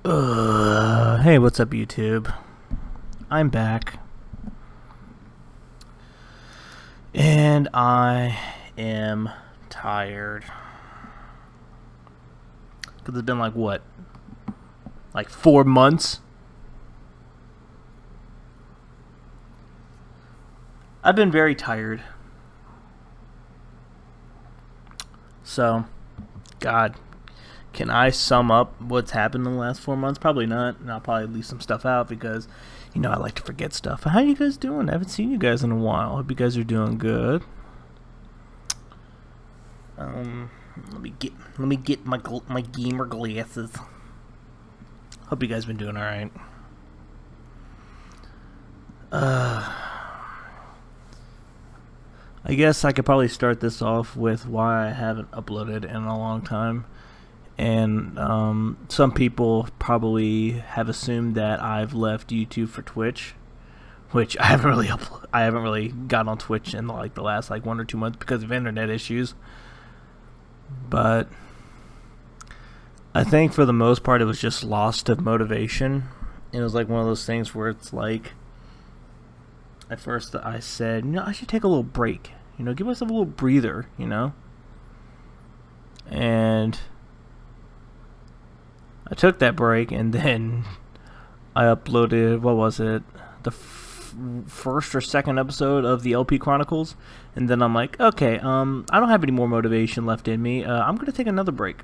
Hey, what's up, YouTube? I'm back. And I am tired. Because it's been like, what? Like 4 months? I've been very tired. So, God, can I sum up what's happened in the last 4 months? Probably not. And I'll probably leave some stuff out because, I like to forget stuff. How you guys doing? I haven't seen you guys in a while. Hope you guys are doing good. Let me get my gamer glasses. Hope you guys been doing all right. I guess I could probably start this off with why I haven't uploaded in a long time. And some people probably have assumed that I've left YouTube for Twitch, which I haven't really gotten on Twitch in the last 1 or 2 months because of internet issues. But I think for the most part it was just lost of motivation. It was like one of those things where it's like, at first I said, I should take a little break, give myself a little breather, and I took that break, and then I uploaded, what was it, the first or second episode of the LP Chronicles, and then I'm like, okay, I don't have any more motivation left in me, I'm going to take another break.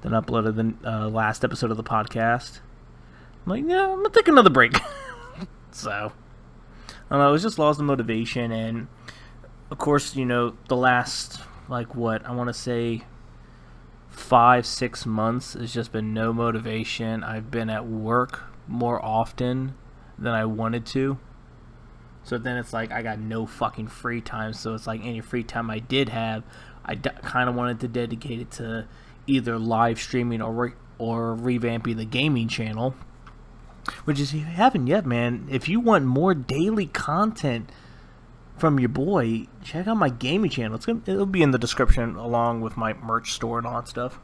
Then I uploaded the last episode of the podcast. I'm like, yeah, I'm going to take another break. So, I don't know, it was just lost the motivation, and of course, the last, I want to say 5-6 months, has just been no motivation. I've been at work more often than I wanted to. So then it's like I got no fucking free time. So it's like any free time I did have, I kind of wanted to dedicate it to either live streaming or revamping the gaming channel. Which is, if you haven't yet, man, if you want more daily content from your boy, check out my gaming channel. It'll be in the description along with my merch store and all that stuff.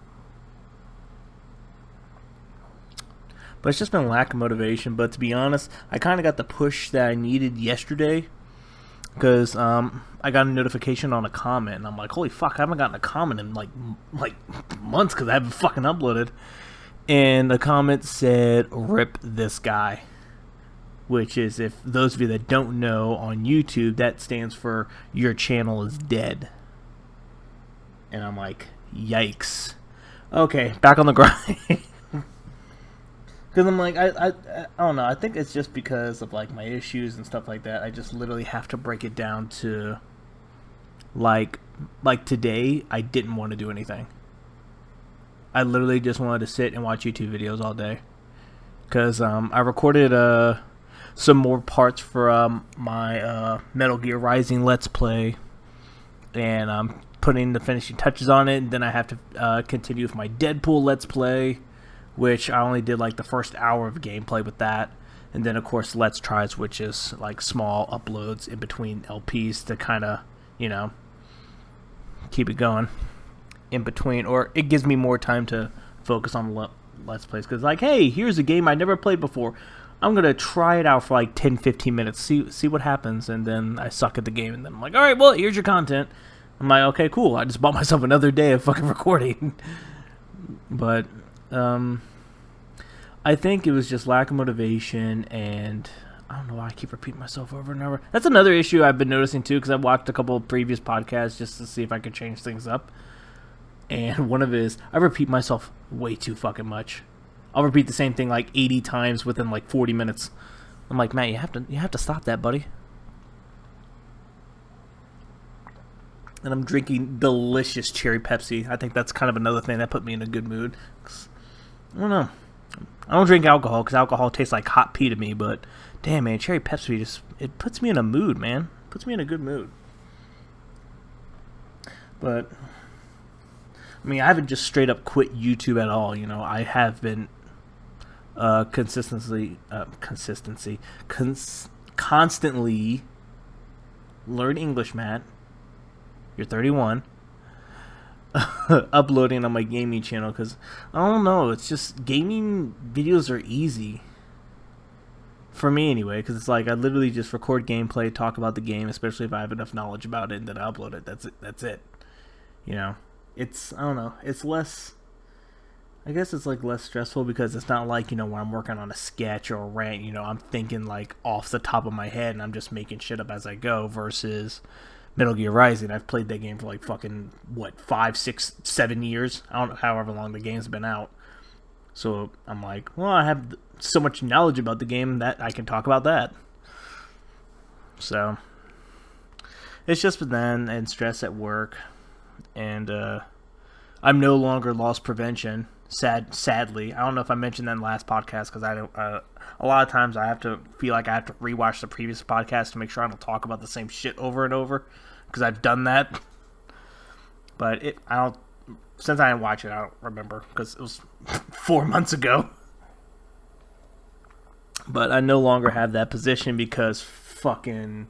But it's just been lack of motivation. But to be honest, I kind of got the push that I needed yesterday, because I got a notification on a comment, and I'm like, holy fuck, I haven't gotten a comment in like months because I haven't fucking uploaded. And the comment said, "Rip this guy," which is, if those of you that don't know, on YouTube, that stands for "your channel is dead." And I'm like, yikes. Okay, back on the grind. Because I'm like, I don't know, I think it's just because of my issues and stuff like that. I just literally have to break it down to like today, I didn't want to do anything. I literally just wanted to sit and watch YouTube videos all day. Because I recorded some more parts for my Metal Gear Rising Let's Play. And I'm putting the finishing touches on it. And then I have to continue with my Deadpool Let's Play, which I only did the first hour of gameplay with that. And then, of course, Let's Tries, which is small uploads in between LPs to kind of, keep it going in between, or it gives me more time to focus on Let's Plays, because hey, here's a game I never played before, I'm gonna try it out for 10-15 minutes, see what happens, and then I suck at the game, and then I'm like, alright, well, here's your content. I'm like, okay, cool, I just bought myself another day of fucking recording. But I think it was just lack of motivation, and I don't know why I keep repeating myself over and over. That's another issue I've been noticing too, because I've watched a couple of previous podcasts just to see if I could change things up. And one of it is, I repeat myself way too fucking much. I'll repeat the same thing 80 times within 40 minutes. I'm like, Matt, you have to stop that, buddy. And I'm drinking delicious cherry Pepsi. I think that's kind of another thing that put me in a good mood. I don't know. I don't drink alcohol because alcohol tastes like hot pee to me, but damn, man, cherry Pepsi it puts me in a mood, man. It puts me in a good mood. But I haven't just straight up quit YouTube at all. I have been constantly learn English, Matt. You're 31. uploading on my gaming channel because I don't know. It's just gaming videos are easy for me anyway, because it's like I literally just record gameplay, talk about the game, especially if I have enough knowledge about it, and then I upload it. That's it. That's it. You know, it's I don't know. It's less. I guess it's like less stressful because it's not like, when I'm working on a sketch or a rant, I'm thinking like off the top of my head and I'm just making shit up as I go versus Metal Gear Rising. I've played that game for like fucking, 5, 6, 7 years? I don't know, however long the game's been out. So I'm like, well, I have so much knowledge about the game that I can talk about that. So it's just been then and stress at work. And I'm no longer loss prevention. Sadly, I don't know if I mentioned that in the last podcast because I don't. A lot of times I have to feel like I have to rewatch the previous podcast to make sure I don't talk about the same shit over and over because I've done that. But I don't. Since I didn't watch it, I don't remember because it was 4 months ago. But I no longer have that position because fucking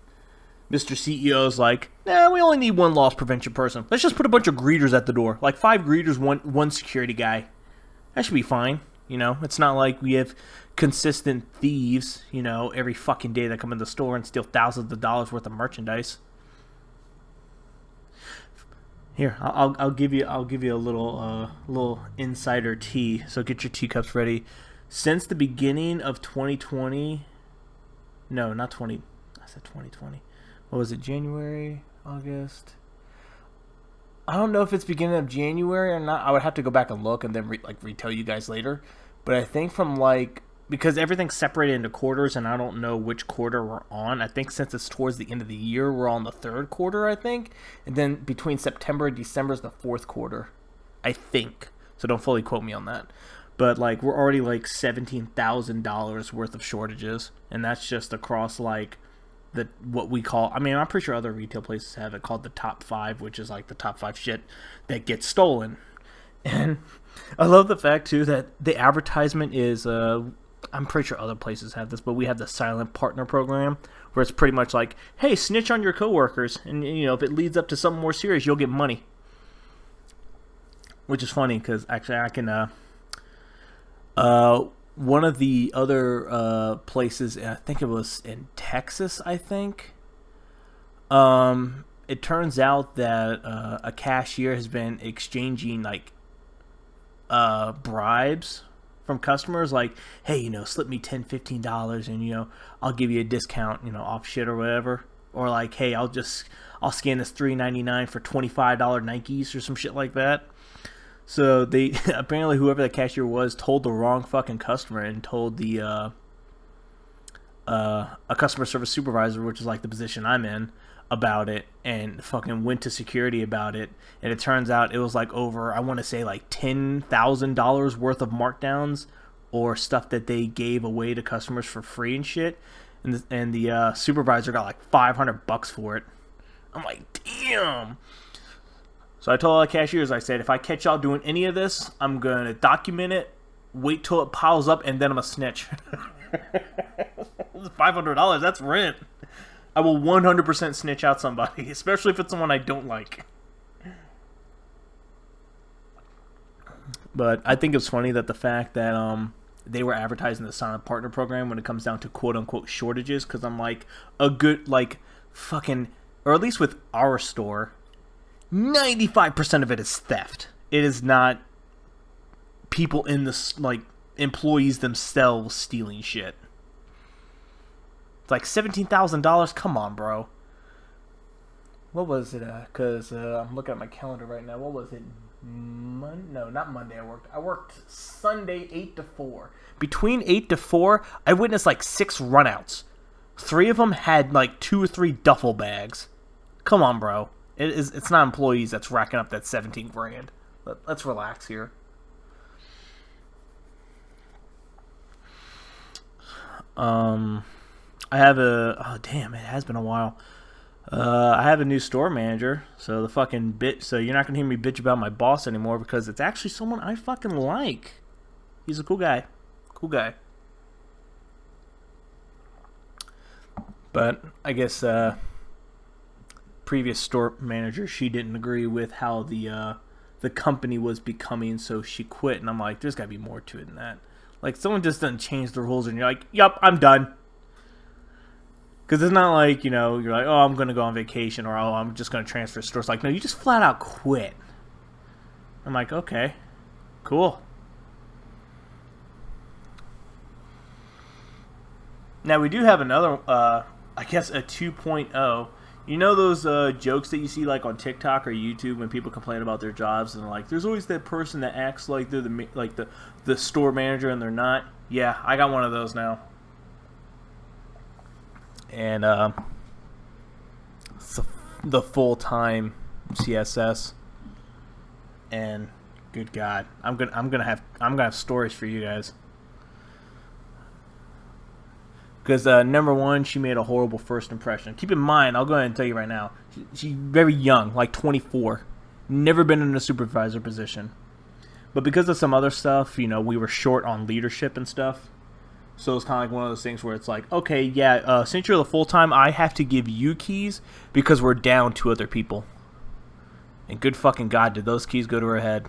Mr. CEO's like, nah, we only need one loss prevention person. Let's just put a bunch of greeters at the door. Like 5 greeters, one security guy. That should be fine. It's not like we have consistent thieves, every fucking day that come in the store and steal thousands of dollars worth of merchandise. Here, I'll give you a little insider tea. So get your teacups ready. Since the beginning of 2020, no, not 20. I said 2020. What was it? January, August. I don't know if it's beginning of January or not. I would have to go back and look and then retell you guys later. But I think from because everything's separated into quarters and I don't know which quarter we're on. I think since it's towards the end of the year, we're on the 3rd quarter, I think. And then between September and December is the 4th quarter, I think. So don't fully quote me on that. But we're already $17,000 worth of shortages. And that's just across what we call, I'm pretty sure other retail places have it called the top 5, which is the top 5 shit that gets stolen. And I love the fact too that the advertisement is I'm pretty sure other places have this, but we have the silent partner program where it's pretty much like, hey, snitch on your coworkers, and if it leads up to something more serious, you'll get money. Which is funny because actually I can one of the other places, I think it was in Texas, I think. It turns out that a cashier has been exchanging bribes from customers, hey, slip me $10, $15 and I'll give you a discount, off shit or whatever. Or hey, I'll scan this $3.99 for $25 Nikes or some shit like that. So they apparently whoever the cashier was told the wrong fucking customer and told the a customer service supervisor, which is the position I'm in, about it, and fucking went to security about it. And it turns out it was over, I want to say $10,000 worth of markdowns or stuff that they gave away to customers for free and shit. And the supervisor got $500 for it. I'm like, damn. So I told all the cashiers, I said, if I catch y'all doing any of this, I'm going to document it, wait till it piles up, and then I'm a snitch. $500, that's rent. I will 100% snitch out somebody, especially if it's someone I don't like. But I think it's funny that the fact that they were advertising the silent partner program when it comes down to quote-unquote shortages, because I'm a good, fucking, or at least with our store, 95% of it is theft. It is not people in the employees themselves stealing shit. It's $17,000. Come on, bro. What was it? Because I'm looking at my calendar right now. What was it? No, not Monday. I worked Sunday 8 to 4. Between 8 to 4, I witnessed 6 runouts. 3 of them had 2 or 3 duffel bags. Come on, bro. It's not employees that's racking up that 17 grand. Let's relax here. I have oh damn, it has been a while. I have a new store manager, so so you're not gonna hear me bitch about my boss anymore because it's actually someone I fucking like. He's a cool guy. But I guess previous store manager, she didn't agree with how the the company was becoming, so she quit. And I'm like, there's got to be more to it than that. Like, someone just doesn't change the rules, and you're like, yup, I'm done. Because it's not like, you know, you're like, oh, I'm going to go on vacation, or oh, I'm just going to transfer stores. Like, no, you just flat out quit. I'm like, okay, cool. Now, we do have another, I guess, a 2.0. You know those jokes that you see like on TikTok or YouTube when people complain about their jobs and like, there's always that person that acts like they're the store manager and they're not. Yeah, I got one of those now. And it's the full-time CSS. And good God, I'm gonna have stories for you guys. Because number one, she made a horrible first impression. Keep in mind, I'll go ahead and tell you right now, she's very young, like 24, never been in a supervisor position. But because of some other stuff, you know, we were short on leadership and stuff. So it's kind of like one of those things where it's like, okay, yeah, since you're the full time, I have to give you keys because we're down 2 other people. And good fucking God, did those keys go to her head?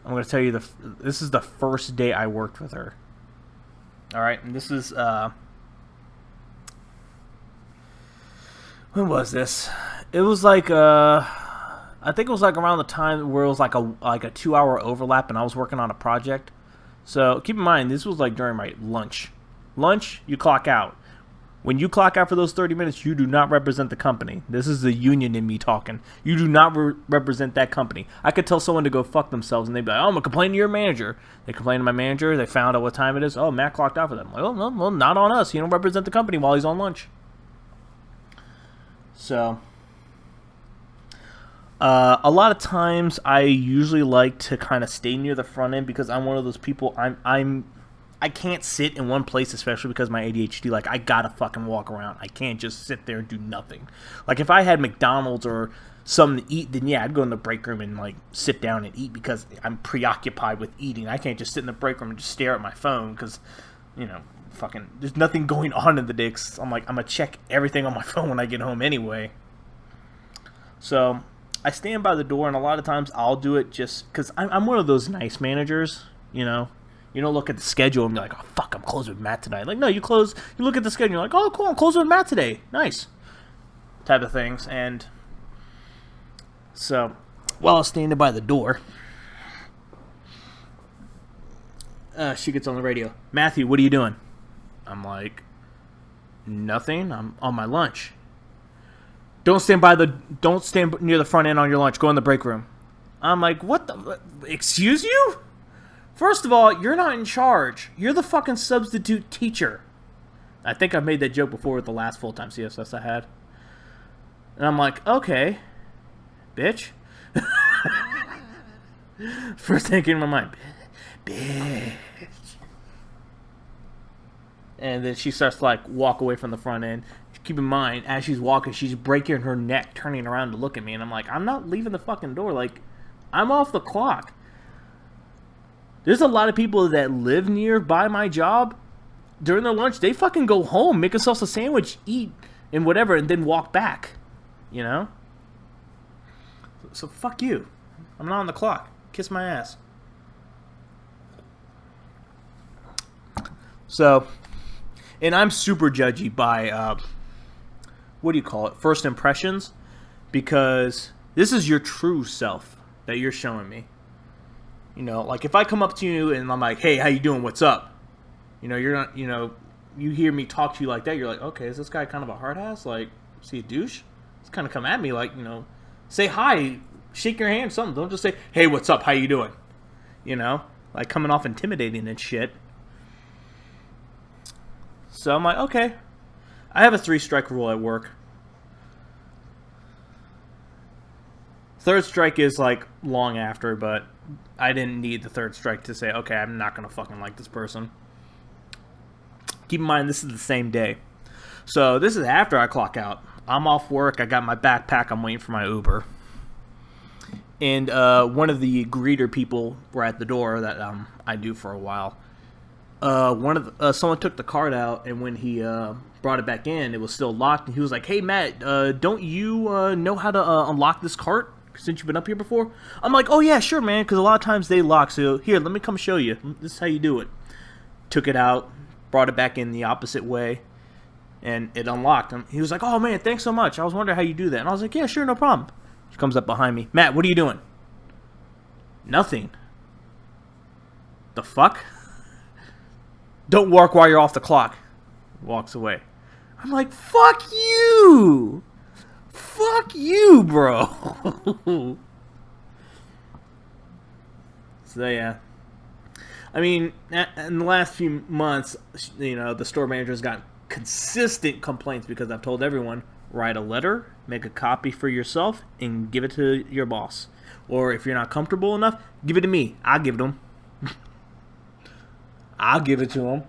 I'm going to tell you, this is the first day I worked with her. All right, and this is when was this? It was like I think it was like around the time where it was like a 2-hour overlap, and I was working on a project. So keep in mind, this was like during my lunch. Lunch, you clock out. When you clock out for those 30 minutes, you do not represent the company. This is the union in me talking. You do not represent that company. I could tell someone to go fuck themselves, and they'd be like, oh, I'm going to complain to your manager. They complain to my manager. They found out what time it is. Oh, Matt clocked out for them. Like, oh, well, not on us. You don't represent the company while he's on lunch. So, a lot of times, I usually like to kind of stay near the front end because I'm one of those people, I can't sit in one place, especially because of my ADHD. Like, I gotta fucking walk around. I can't just sit there and do nothing. Like, if I had McDonald's or something to eat, then yeah, I'd go in the break room and, like, sit down and eat because I'm preoccupied with eating. I can't just sit in the break room and just stare at my phone because, you know, fucking, there's nothing going on in the day. I'm like, I'm gonna check everything on my phone when I get home anyway. So, I stand by the door, and a lot of times I'll do it just because I'm one of those nice managers, you know. You don't look at the schedule and be like, oh, fuck, I'm closing with Matt tonight. Like, no, you look at the schedule and you're like, oh, cool, I'm closing with Matt today. Nice. Type of things. And so, while I was standing by the door, she gets on the radio. Matthew, what are you doing? I'm like, nothing. I'm on my lunch. Don't stand near the front end on your lunch. Go in the break room. I'm like, what the? Excuse you? First of all, you're not in charge. You're the fucking substitute teacher. I think I've made that joke before with the last full-time CSS I had. And I'm like, okay, bitch. First thing came to my mind, bitch. And then she starts to, like, walk away from the front end. Keep in mind, as she's walking, she's breaking her neck, turning around to look at me. And I'm like, I'm not leaving the fucking door. Like, I'm off the clock. There's a lot of people that live nearby my job. During their lunch, they fucking go home, make themselves a sandwich, eat, and whatever, and then walk back. You know? So fuck you. I'm not on the clock. Kiss my ass. So, and I'm super judgy by, what do you call it? First impressions. Because this is your true self that you're showing me. You know, like if I come up to you and I'm like, hey, how you doing? What's up? You know, you're not, you know, you hear me talk to you like that. You're like, okay, is this guy kind of a hard ass? Like, is he a douche? He's kind of come at me like, you know, say hi, shake your hand, something. Don't just say, hey, what's up? How you doing? You know, like coming off intimidating and shit. So I'm like, okay. I have a 3-strike rule at work. Third strike is like long after, but I didn't need the third strike to say, okay, I'm not going to fucking like this person. Keep in mind, this is the same day. So this is after I clock out. I'm off work. I got my backpack. I'm waiting for my Uber. And one of the greeter people were at the door that I do for a while. Someone took the card out, and when he brought it back in, it was still locked. And he was like, hey, Matt, don't you know how to unlock this cart? since you've been up here before? I'm like, oh yeah, sure, man, because a lot of times they lock. So here, let me come show you. This is how you do it. Took it out, brought it back in the opposite way, and it unlocked. And he was like, oh man, thanks so much. I was wondering how you do that. And I was like, yeah, sure, no problem. She comes up behind me. Matt, what are you doing? Nothing. The fuck? Don't work while you're off the clock. Walks away. I'm like, fuck you! Fuck you, bro! So, yeah. I mean, in the last few months, you know, the store manager's got consistent complaints because I've told everyone, write a letter, make a copy for yourself, and give it to your boss. Or if you're not comfortable enough, give it to me. I'll give it to him. I'll give it to him.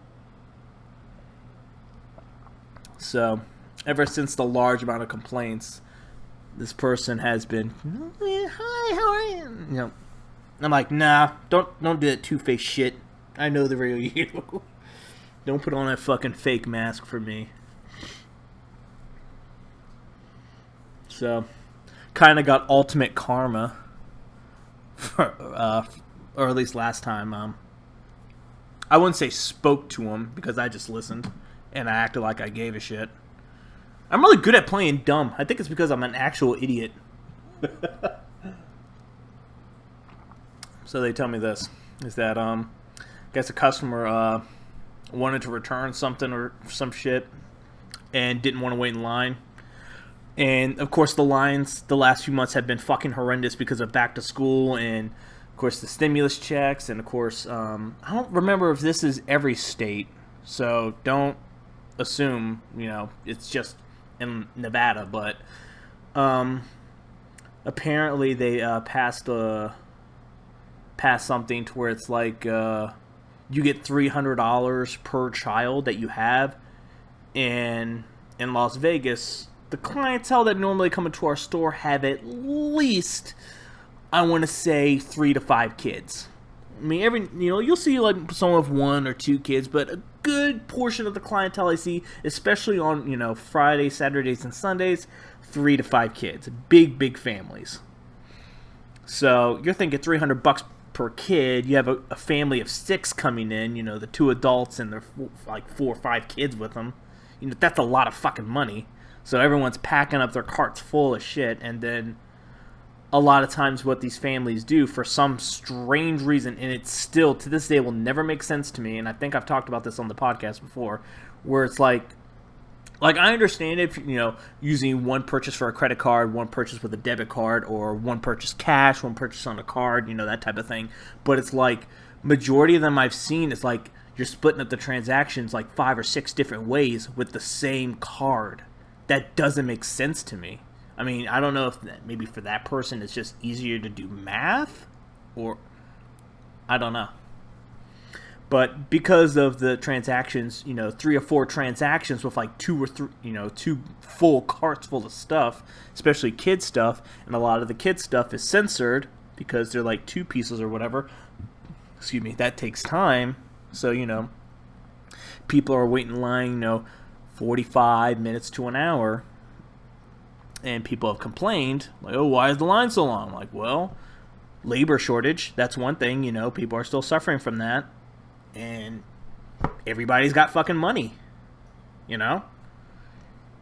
So, ever since the large amount of complaints, this person has been, hi, how are you? You know, I'm like, nah, don't do that two-faced shit. I know the real you. Don't put on that fucking fake mask for me. So, kind of got ultimate karma, for, or at least last time. I wouldn't say spoke to him because I just listened and I acted like I gave a shit. I'm really good at playing dumb. I think it's because I'm an actual idiot. So they tell me this, is that I guess a customer wanted to return something or some shit and didn't want to wait in line. And of course the lines the last few months have been fucking horrendous because of back to school and of course the stimulus checks, and of course I don't remember if this is every state, so don't assume, you know, it's just in Nevada, but apparently they passed something to where it's like you get $300 per child that you have, and in Las Vegas the clientele that normally come into our store have at least, I want to say, 3 to 5 kids. I mean, you'll see like some of 1 or 2 kids, but a good portion of the clientele I see, especially on, you know, Fridays, Saturdays, and Sundays, 3 to 5 kids. Big families. So you're thinking $300 per kid. You have a family of 6 coming in, you know, the 2 adults and their like 4 or 5 kids with them. You know, that's a lot of fucking money. So everyone's packing up their carts full of shit, and then a lot of times what these families do for some strange reason, and it still to this day will never make sense to me, and I think I've talked about this on the podcast before, where it's like I understand if, you know, using one purchase for a credit card, one purchase with a debit card, or one purchase cash, one purchase on a card, you know, that type of thing. But it's like majority of them I've seen is like you're splitting up the transactions like 5 or 6 different ways with the same card. That doesn't make sense to me. I mean, I don't know if maybe for that person it's just easier to do math, or I don't know. But because of the transactions, you know, 3 or 4 transactions with like 2 or 3, you know, 2 full carts full of stuff, especially kid stuff, and a lot of the kid stuff is censored because they're like 2 pieces or whatever. Excuse me, that takes time. So, you know, people are waiting in line, you know, 45 minutes to an hour, and people have complained, like, oh, why is the line so long? I'm like, well, labor shortage, that's one thing, you know, people are still suffering from that, and everybody's got fucking money, you know?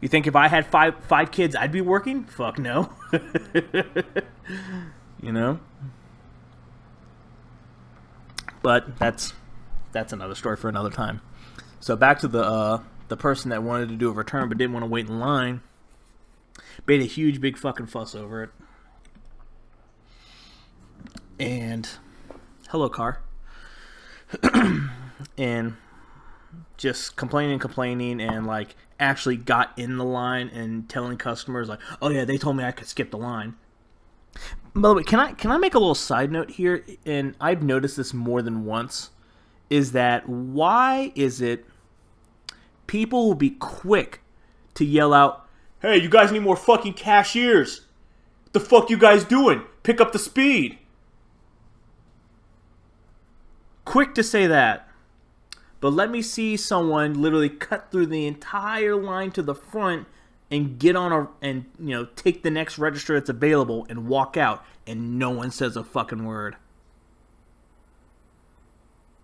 You think if I had five kids, I'd be working? Fuck no. You know? But that's another story for another time. So back to the person that wanted to do a return but didn't want to wait in line. Made a huge big fucking fuss over it. And hello, car. And just complaining and like actually got in the line and telling customers like, oh yeah, they told me I could skip the line. By the way, can I make a little side note here? And I've noticed this more than once, is that why is it people will be quick to yell out, hey, you guys need more fucking cashiers. What the fuck you guys doing? Pick up the speed. Quick to say that. But let me see someone literally cut through the entire line to the front and get on and take the next register that's available and walk out, and no one says a fucking word.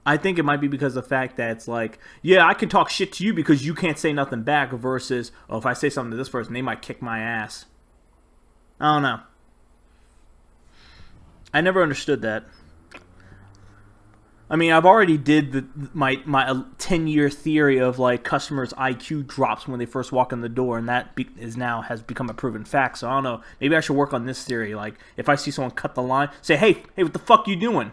I think it might be because of the fact that it's like, yeah, I can talk shit to you because you can't say nothing back, versus, oh, if I say something to this person, they might kick my ass. I don't know. I never understood that. I mean, I've already did my 10-year theory of like customers' IQ drops when they first walk in the door, and that has become a proven fact. So I don't know. Maybe I should work on this theory. Like, if I see someone cut the line, say, hey, what the fuck you doing?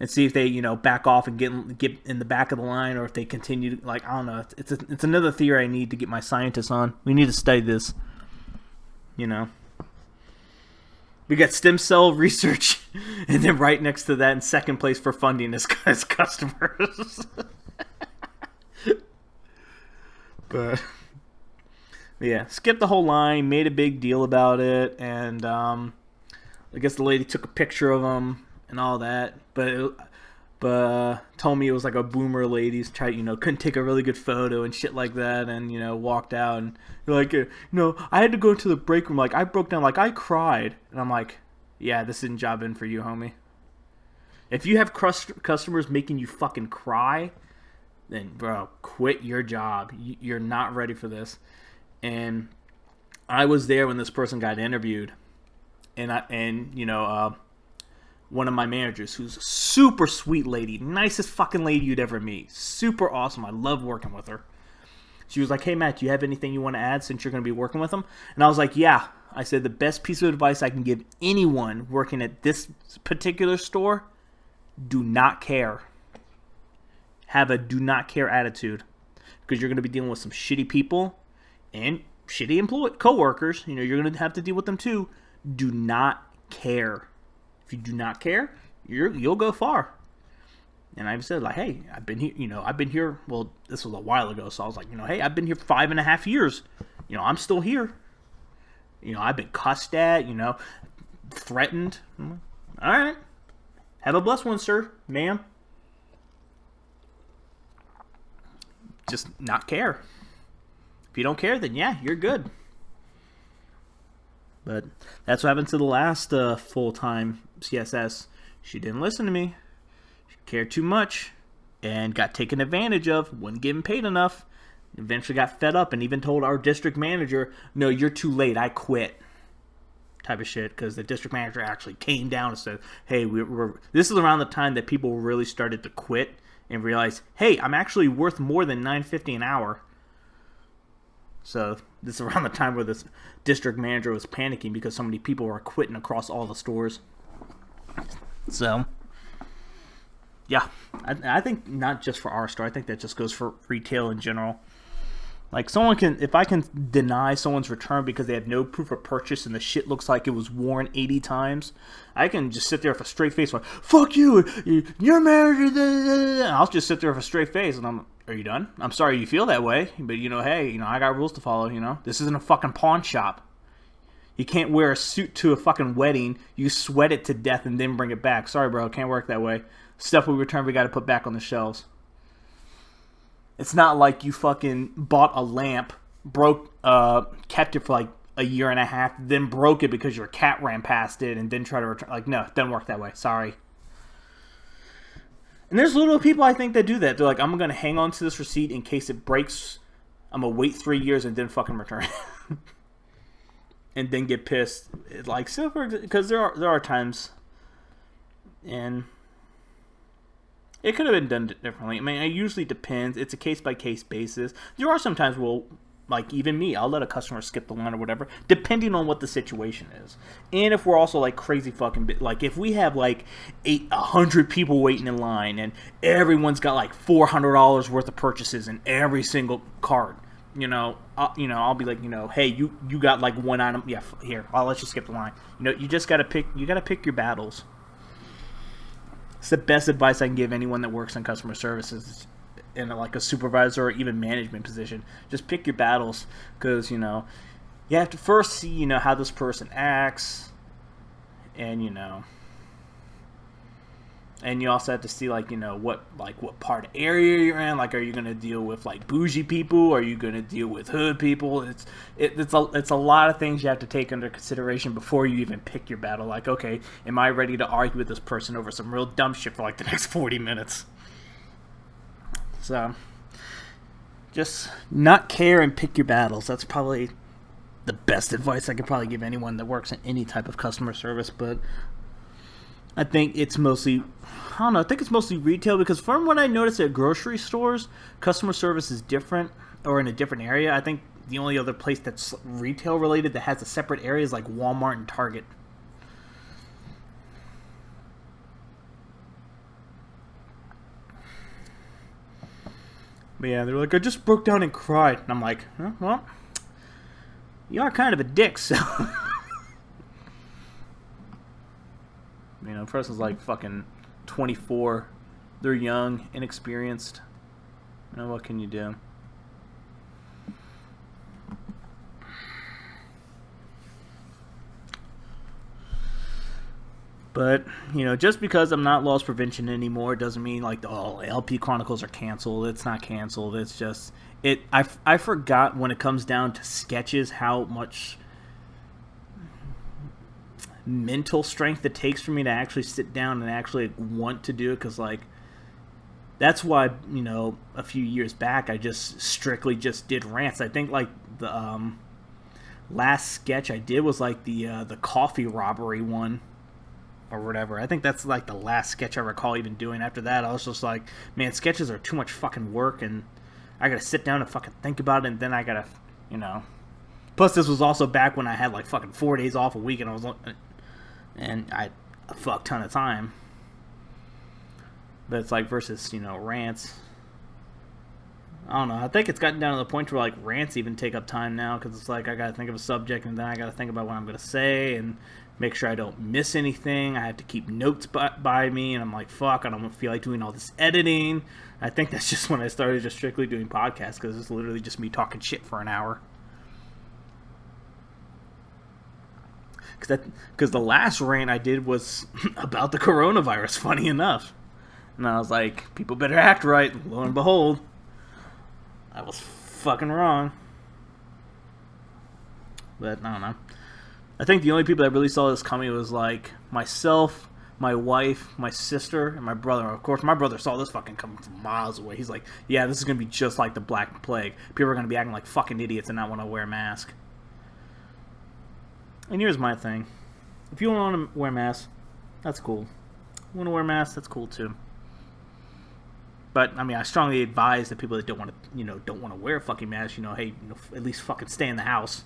And see if they, back off and get in the back of the line, or if they continue to, like, I don't know. It's another theory I need to get my scientists on. We need to study this. We got stem cell research, and then right next to that, in second place for funding, is customers. But yeah, skipped the whole line, made a big deal about it, and I guess the lady took a picture of him and all that, but told me it was like a boomer lady, couldn't take a really good photo and shit like that, and walked out, and like, I had to go into the break room, like I broke down, like I cried, and I'm like, yeah, this isn't job in for you, homie. If you have customers making you fucking cry, then bro, quit your job. You're not ready for this. And I was there when this person got interviewed, and one of my managers, who's a super sweet lady, nicest fucking lady you'd ever meet, super awesome. I love working with her. She was like, hey, Matt, do you have anything you want to add since you're going to be working with them? And I was like, yeah. I said, the best piece of advice I can give anyone working at this particular store, do not care. Have a do not care attitude, because you're going to be dealing with some shitty people and shitty co-workers. You're going to have to deal with them too. Do not care. If you do not care, you'll go far. And I've said, like, hey, I've been here, well, this was a while ago, so I was like, hey, I've been here 5.5 years. I'm still here. I've been cussed at, threatened. All right. Have a blessed one, sir, ma'am. Just not care. If you don't care, then yeah, you're good. But that's what happened to the last full-time CSS. She didn't listen to me. She cared too much and got taken advantage of, wasn't getting paid enough. Eventually got fed up and even told our district manager, no, you're too late, I quit. Type of shit, because the district manager actually came down and said, hey, this is around the time that people really started to quit and realize, hey, I'm actually worth more than $9.50 an hour. So this is around the time where this district manager was panicking because so many people were quitting across all the stores. So yeah, I think not just for our store, I think that just goes for retail in general. Like, if I can deny someone's return because they have no proof of purchase and the shit looks like it was worn 80 times, I can just sit there with a straight face like, fuck you, your manager, I'll just sit there with a straight face and are you done? I'm sorry you feel that way, but hey, I got rules to follow, This isn't a fucking pawn shop. You can't wear a suit to a fucking wedding, you sweat it to death and then bring it back. Sorry, bro, can't work that way. Stuff we return, we got to put back on the shelves. It's not like you fucking bought a lamp, kept it for like a year and a half, then broke it because your cat ran past it and then tried to return. Like, no, it doesn't work that way. Sorry. And there's little people, I think, that do that. They're like, I'm going to hang on to this receipt in case it breaks. I'm going to wait 3 years and then fucking return it. And then get pissed. Like, because there are times, and it could have been done differently. I mean, it usually depends. It's a case-by-case basis. There are some times where, like, even me, I'll let a customer skip the line or whatever, depending on what the situation is. And if we're also, like, crazy fucking... Like, if we have, like, 100 people waiting in line, and everyone's got, like, $400 worth of purchases in every single cart, I'll be like, hey, you got, like, one item. Yeah, here, I'll let you skip the line. You just got to pick... You got to pick your battles. It's the best advice I can give anyone that works in customer services in like a supervisor or even management position. Just pick your battles, because you have to first see how this person acts, and And you also have to see, like, you know, what part area you're in. Like, are you going to deal with, like, bougie people? Are you going to deal with hood people? It's a lot of things you have to take under consideration before you even pick your battle. Like, okay, am I ready to argue with this person over some real dumb shit for, like, the next 40 minutes? So, just not care and pick your battles. That's probably the best advice I could probably give anyone that works in any type of customer service. But I think it's mostly, I don't know, I think it's mostly retail, because from what I noticed at grocery stores, customer service is different, or in a different area. I think the only other place that's retail related that has a separate area is like Walmart and Target. But yeah, they're like, I just broke down and cried. And I'm like, oh, well, you are kind of a dick, so. You know, person's like fucking 24. They're young, inexperienced. You know, what can you do? But, you know, just because I'm not loss prevention anymore doesn't mean, like, oh, LP Chronicles are canceled. It's not canceled. It's just, I forgot when it comes down to sketches how much mental strength it takes for me to actually sit down and actually want to do it, because, like, that's why, you know, a few years back I just strictly just did rants. I think, like, the last sketch I did was like the coffee robbery one or whatever. I think that's like the last sketch I recall even doing. After that, I was just like, man, sketches are too much fucking work, and I gotta sit down and fucking think about it, and then I gotta, you know. Plus, this was also back when I had like fucking 4 days off a week, and I had a fuck ton of time. But it's like, versus, you know, rants. I don't know. I think it's gotten down to the point where, like, rants even take up time now, because it's like I gotta think of a subject, and then I gotta think about what I'm gonna say, and make sure I don't miss anything. I have to keep notes by me, and I'm like, fuck, I don't feel like doing all this editing. I think that's just when I started just strictly doing podcasts, because it's literally just me talking shit for an hour. Because the last rant I did was about the coronavirus, funny enough. And I was like, people better act right. Lo and behold, I was fucking wrong. But, I don't know. I think the only people that really saw this coming was, like, myself, my wife, my sister, and my brother. Of course, my brother saw this fucking coming from miles away. He's like, yeah, this is going to be just like the Black Plague. People are going to be acting like fucking idiots and not want to wear a mask. And here's my thing. If you don't want to wear a mask, that's cool. You want to wear a mask, that's cool too. But, I mean, I strongly advise that people that don't want to, you know, don't want to wear a fucking mask, you know, hey, you know, at least fucking stay in the house.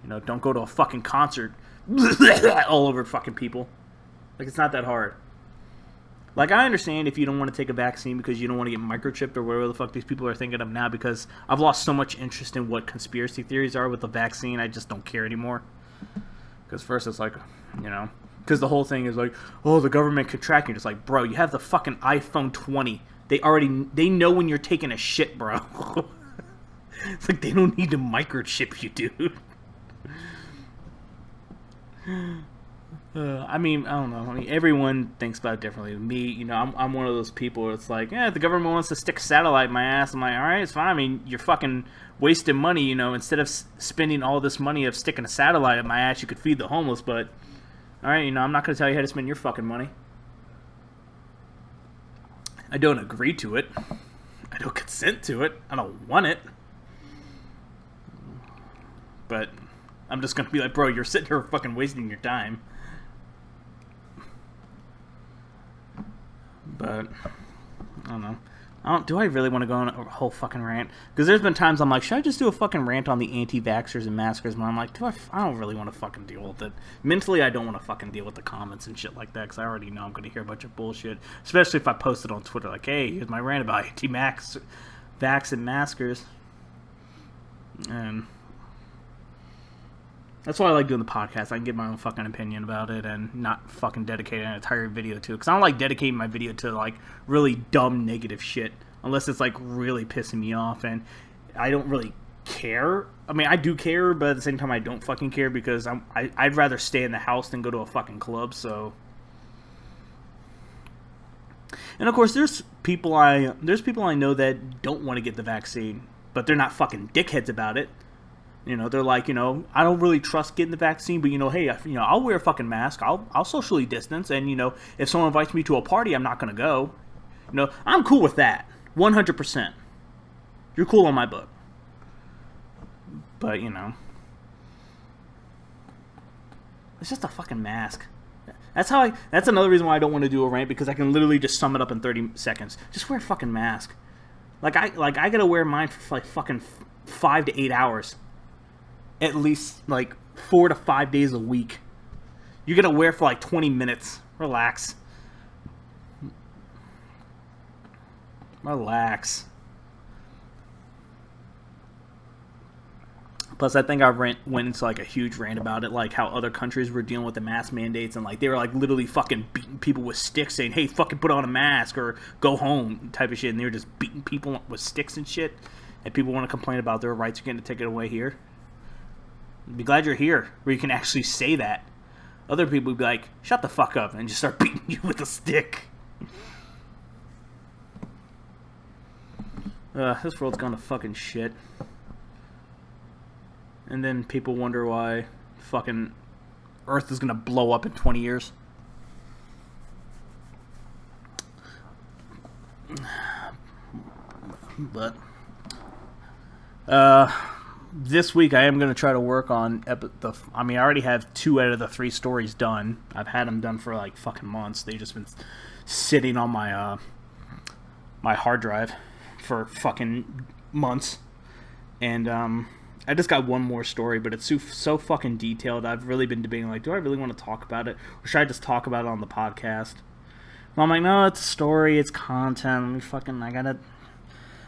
You know, don't go to a fucking concert all over fucking people. Like, it's not that hard. Like, I understand if you don't want to take a vaccine because you don't want to get microchipped or whatever the fuck these people are thinking of now, because I've lost so much interest in what conspiracy theories are with the vaccine, I just don't care anymore. Because first it's like, you know, because the whole thing is like, oh, the government could track you. It's like, bro, you have the fucking iPhone 20. They know when you're taking a shit, bro. It's like, they don't need to microchip you, dude. I mean, I don't know. I mean, everyone thinks about it differently. Me, you know, I'm one of those people where it's like, yeah, if the government wants to stick a satellite in my ass, I'm like, all right, it's fine. I mean, you're fucking wasting money, you know. Instead of spending all this money of sticking a satellite in my ass, you could feed the homeless. But, all right, you know, I'm not going to tell you how to spend your fucking money. I don't agree to it. I don't consent to it. I don't want it. But I'm just going to be like, bro, you're sitting here fucking wasting your time. But, I don't know. Do I really want to go on a whole fucking rant? Because there's been times I'm like, should I just do a fucking rant on the anti-vaxxers and maskers? But I'm like, I don't really want to fucking deal with it. Mentally, I don't want to fucking deal with the comments and shit like that, because I already know I'm going to hear a bunch of bullshit. Especially if I post it on Twitter, like, hey, here's my rant about anti-vax and maskers. And that's why I like doing the podcast. I can get my own fucking opinion about it and not fucking dedicate an entire video to it. Because I don't like dedicating my video to, like, really dumb negative shit. Unless it's, like, really pissing me off. And I don't really care. I mean, I do care, but at the same time, I don't fucking care. Because I'd rather stay in the house than go to a fucking club, so. And of course, there's people I know that don't want to get the vaccine, but they're not fucking dickheads about it. You know, they're like, you know, I don't really trust getting the vaccine, but, you know, hey, you know, I'll wear a fucking mask. I'll socially distance. And, you know, if someone invites me to a party, I'm not going to go. You know, I'm cool with that. 100%. You're cool on my book. But, you know, it's just a fucking mask. That's another reason why I don't want to do a rant, because I can literally just sum it up in 30 seconds. Just wear a fucking mask. Like I gotta wear mine for like fucking 5 to 8 hours. At least like 4 to 5 days a week. You're gonna wear for like 20 minutes. Relax. Relax. Plus, I think I went into like a huge rant about it, like how other countries were dealing with the mask mandates, and like they were like literally fucking beating people with sticks, saying, "Hey, fucking put on a mask or go home," type of shit, and they were just beating people with sticks and shit. And people want to complain about their rights are getting taken away here. Be glad you're here, where you can actually say that. Other people would be like, "Shut the fuck up," and just start beating you with a stick. This world's gone to fucking shit. And then people wonder why fucking Earth is gonna blow up in 20 years. But this week I am gonna try to work on I already have 2 out of the 3 stories done. I've had them done for like fucking months. They've just been sitting on my my hard drive for fucking months. And I just got one more story, but it's so fucking detailed. I've really been debating, like, do I really want to talk about it? Or should I just talk about it on the podcast? Well, I'm like, no, it's a story, it's content.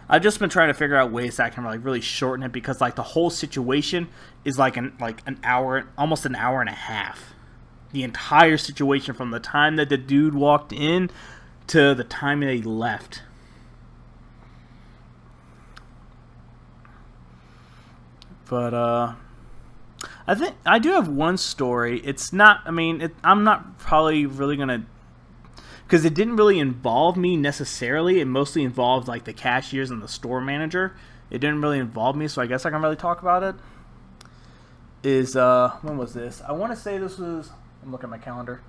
I've just been trying to figure out ways that I can like really shorten it, because like the whole situation is like an hour, almost an hour and a half. The entire situation, from the time that the dude walked in to the time that he left. But, I think I do have one story. It's not, I'm not probably really going to, because it didn't really involve me necessarily. It mostly involved, like, the cashiers and the store manager. It didn't really involve me, so I guess I can really talk about it. When was this? I want to say this was, I'm looking at my calendar.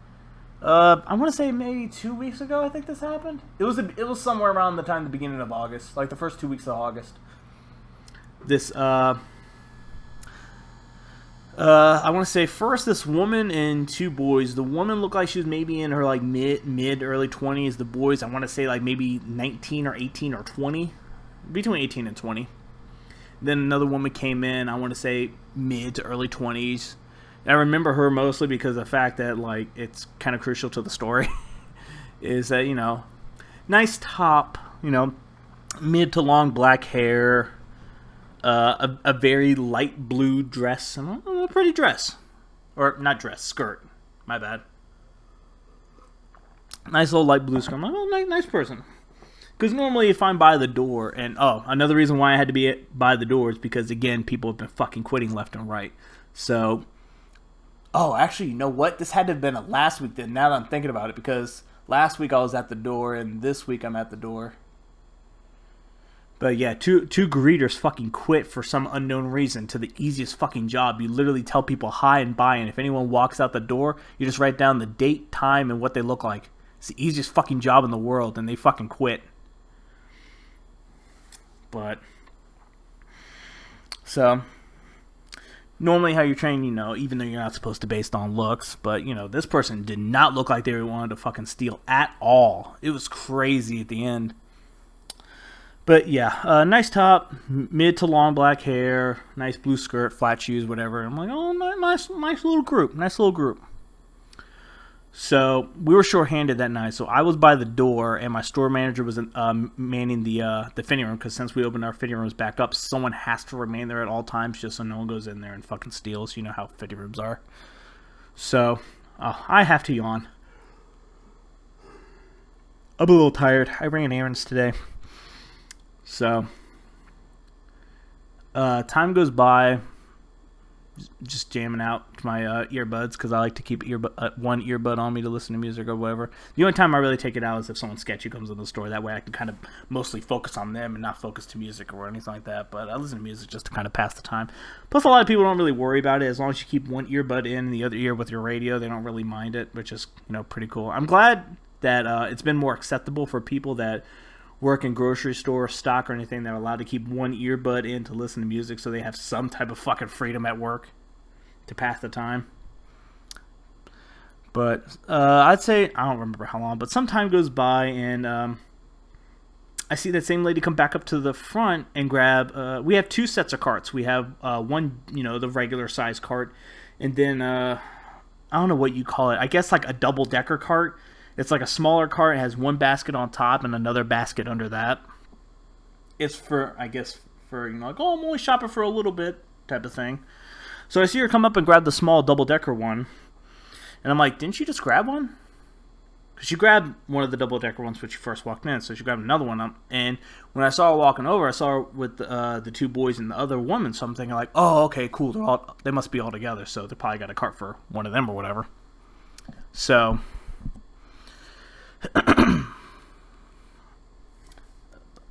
I want to say maybe 2 weeks ago, I think this happened. It was somewhere around the beginning of August, like the first 2 weeks of August. I want to say first this woman and 2 boys. The woman looked like she was maybe in her like mid early 20s. The boys, I want to say like maybe 19 or 18 or 20, between 18 and 20. Then another woman came in, I want to say mid to early 20s. And I remember her mostly because of the fact that like it's kind of crucial to the story. Is that, you know, nice top, you know, mid to long black hair. A very light blue dress, a pretty dress, or not dress, skirt. My bad. Nice little light blue skirt. I'm like, oh, nice person. Because normally, if I'm by the door, and another reason why I had to be by the door is because again, people have been fucking quitting left and right. So, actually, you know what? This had to have been last week. Then now that I'm thinking about it, because last week I was at the door, and this week I'm at the door. But yeah, two greeters fucking quit for some unknown reason to the easiest fucking job. You literally tell people hi and bye, and if anyone walks out the door, you just write down the date, time, and what they look like. It's the easiest fucking job in the world, and they fucking quit. But, so, normally how you're trained, you know, even though you're not supposed to based on looks, but, you know, this person did not look like they wanted to fucking steal at all. It was crazy at the end. But yeah, nice top, mid to long black hair, nice blue skirt, flat shoes, whatever. I'm like, oh, nice little group. So we were short-handed that night, so I was by the door, and my store manager was manning the fitting room, because since we opened our fitting rooms back up, someone has to remain there at all times, just so no one goes in there and fucking steals. You know how fitting rooms are. So I have to yawn. I'm a little tired. I ran errands today. So, time goes by. just jamming out my earbuds because I like to keep one earbud on me to listen to music or whatever. The only time I really take it out is if someone sketchy comes in the store. That way I can kind of mostly focus on them and not focus to music or anything like that. But I listen to music just to kind of pass the time. Plus, a lot of people don't really worry about it. As long as you keep one earbud in and the other ear with your radio, they don't really mind it, which is, pretty cool. I'm glad that it's been more acceptable for people that work in grocery store, stock, or anything. They're allowed to keep one earbud in to listen to music, so they have some type of fucking freedom at work to pass the time. But I'd say, I don't remember how long, but some time goes by, and I see that same lady come back up to the front and grab, we have 2 sets of carts. We have one, the regular size cart, and then, I don't know what you call it. I guess like a double-decker cart. It's like a smaller cart. It has one basket on top and another basket under that. It's for, I guess, for, like, I'm only shopping for a little bit type of thing. So I see her come up and grab the small double-decker one. And I'm like, didn't she just grab one? Because she grabbed one of the double-decker ones when she first walked in. So she grabbed another one. And when I saw her walking over, I saw her with the 2 boys and the other woman. So I'm thinking like, oh, okay, cool. They must be all together. So they probably got a cart for one of them or whatever. So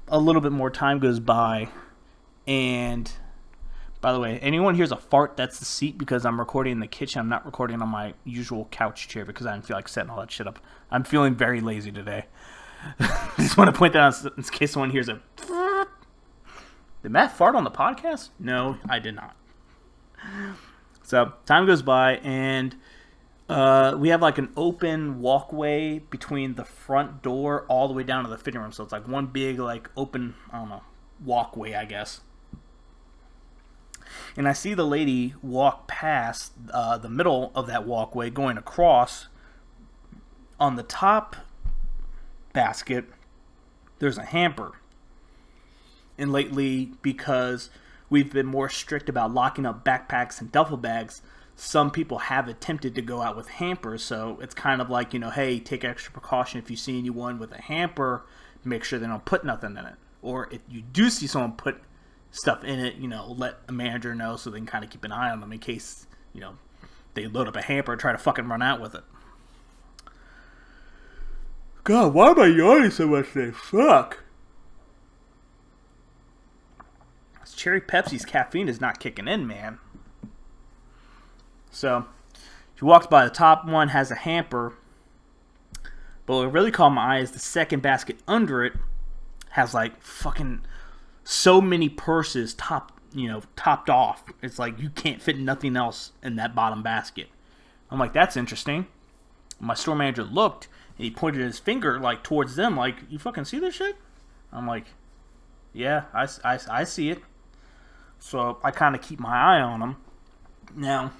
a little bit more time goes by, and by the way, anyone hears a fart, that's the seat, because I'm recording in the kitchen. I'm not recording on my usual couch chair because I didn't feel like setting all that shit up. I'm feeling very lazy today. Just want to point that out in case someone hears a did Matt fart on the podcast? No, I did not. So time goes by, and we have like an open walkway between the front door all the way down to the fitting room. So it's like one big, like, open, I don't know, walkway, I guess. And I see the lady walk past the middle of that walkway going across. On the top basket, there's a hamper. And lately, because we've been more strict about locking up backpacks and duffel bags, some people have attempted to go out with hampers, so it's kind of like, hey, take extra precaution if you see anyone with a hamper, make sure they don't put nothing in it. Or if you do see someone put stuff in it, let a manager know so they can kind of keep an eye on them in case, they load up a hamper and try to fucking run out with it. God, why am I yawning so much today? Fuck. This Cherry Pepsi's caffeine is not kicking in, man. So, she walks by. The top one has a hamper, but what really caught my eye is the second basket under it has like fucking so many purses topped off. It's like you can't fit nothing else in that bottom basket. I'm like, that's interesting. My store manager looked and he pointed his finger like towards them, like, you fucking see this shit? I'm like, yeah, I see it. So I kind of keep my eye on them. Now,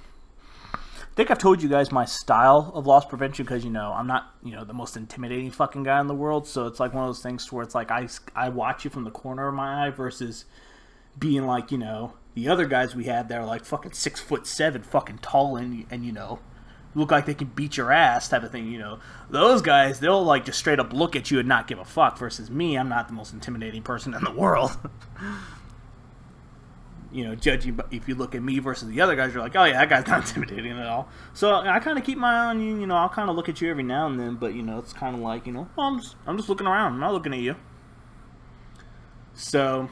I think I've told you guys my style of loss prevention because, I'm not, the most intimidating fucking guy in the world. So it's like one of those things where it's like I watch you from the corner of my eye versus being like, the other guys we had that are like fucking 6'7" fucking tall and look like they can beat your ass type of thing, Those guys, they'll like just straight up look at you and not give a fuck versus me. I'm not the most intimidating person in the world. Judging, if you look at me versus the other guys, you're like, oh yeah, that guy's not intimidating at all. So I kind of keep my eye on you. I'll kind of look at you every now and then, but it's kind of like, I'm just looking around. I'm not looking at you. So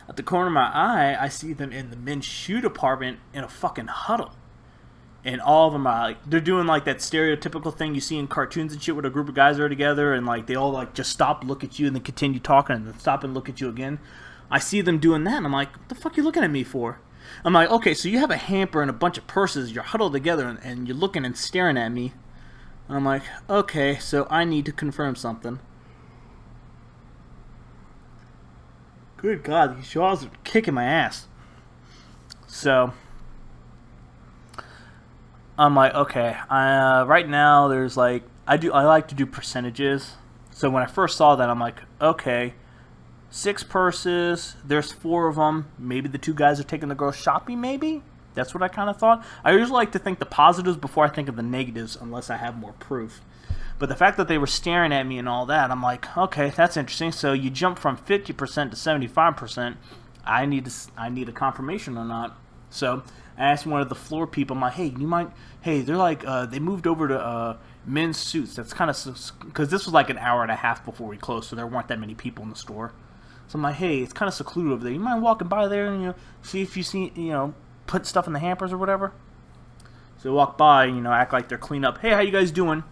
at the corner of my eye, I see them in the men's shoe department in a fucking huddle, and all of them are like, they're doing like that stereotypical thing you see in cartoons and shit, where a group of guys are together and like they all like just stop, look at you, and then continue talking, and then stop and look at you again. I see them doing that, and I'm like, what the fuck are you looking at me for? I'm like, okay, so you have a hamper and a bunch of purses, you're huddled together, and you're looking and staring at me. And I'm like, okay, so I need to confirm something. Good God, these jaws are kicking my ass. So I'm like, okay, right now there's like, I like to do percentages. So when I first saw that, I'm like, okay, 6 purses, there's 4 of them. Maybe the 2 guys are taking the girls shopping, maybe? That's what I kind of thought. I usually like to think the positives before I think of the negatives, unless I have more proof. But the fact that they were staring at me and all that, I'm like, okay, that's interesting. So you jump from 50% to 75%. I need a confirmation or not. So I asked one of the floor people, I'm like, hey, you mind? Hey, they're like, they moved over to men's suits. That's kind of, because this was like an hour and a half before we closed, so there weren't that many people in the store. So I'm like, hey, it's kind of secluded over there. You mind walking by there and, see if you see, put stuff in the hampers or whatever? So they walk by, act like they're clean up. Hey, how you guys doing?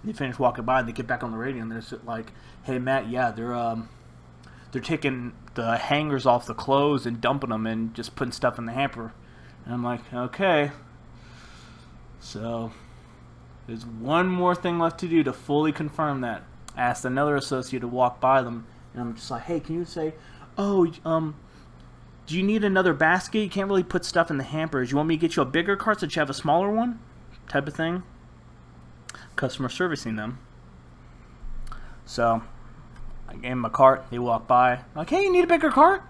They finish walking by and they get back on the radio and they're like, hey, Matt, yeah, they're taking the hangers off the clothes and dumping them and just putting stuff in the hamper. And I'm like, okay. So there's one more thing left to do to fully confirm that. I asked another associate to walk by them, and I'm just like, hey, can you say, oh, do you need another basket? You can't really put stuff in the hampers. You want me to get you a bigger cart so that you have a smaller one? Type of thing. Customer servicing them. So I gave them a cart. They walked by. I'm like, hey, you need a bigger cart?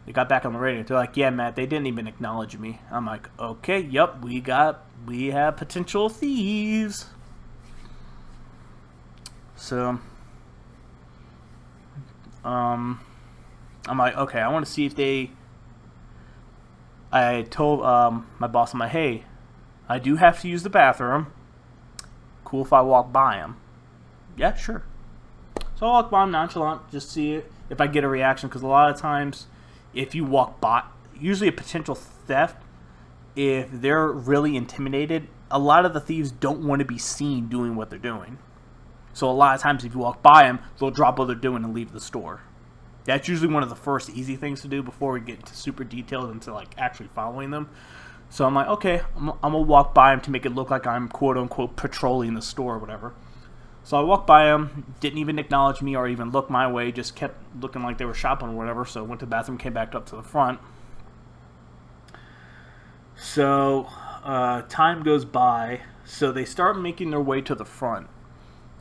They got back on the radio. They're like, yeah, Matt, they didn't even acknowledge me. I'm like, okay, yep, we have potential thieves. So, I'm like, okay, I want to see if I told my boss, I'm like, hey, I do have to use the bathroom. Cool if I walk by him? Yeah, sure. So I walk by him nonchalant, just see if I get a reaction, because a lot of times, if you walk by, usually a potential theft, if they're really intimidated, a lot of the thieves don't want to be seen doing what they're doing. So a lot of times if you walk by them, they'll drop what they're doing and leave the store. That's usually one of the first easy things to do before we get into super detailed into like actually following them. So I'm like, okay, I'm going to walk by them to make it look like I'm quote-unquote patrolling the store or whatever. So I walked by them, didn't even acknowledge me or even look my way, just kept looking like they were shopping or whatever. So I went to the bathroom, came back up to the front. So time goes by, so they start making their way to the front.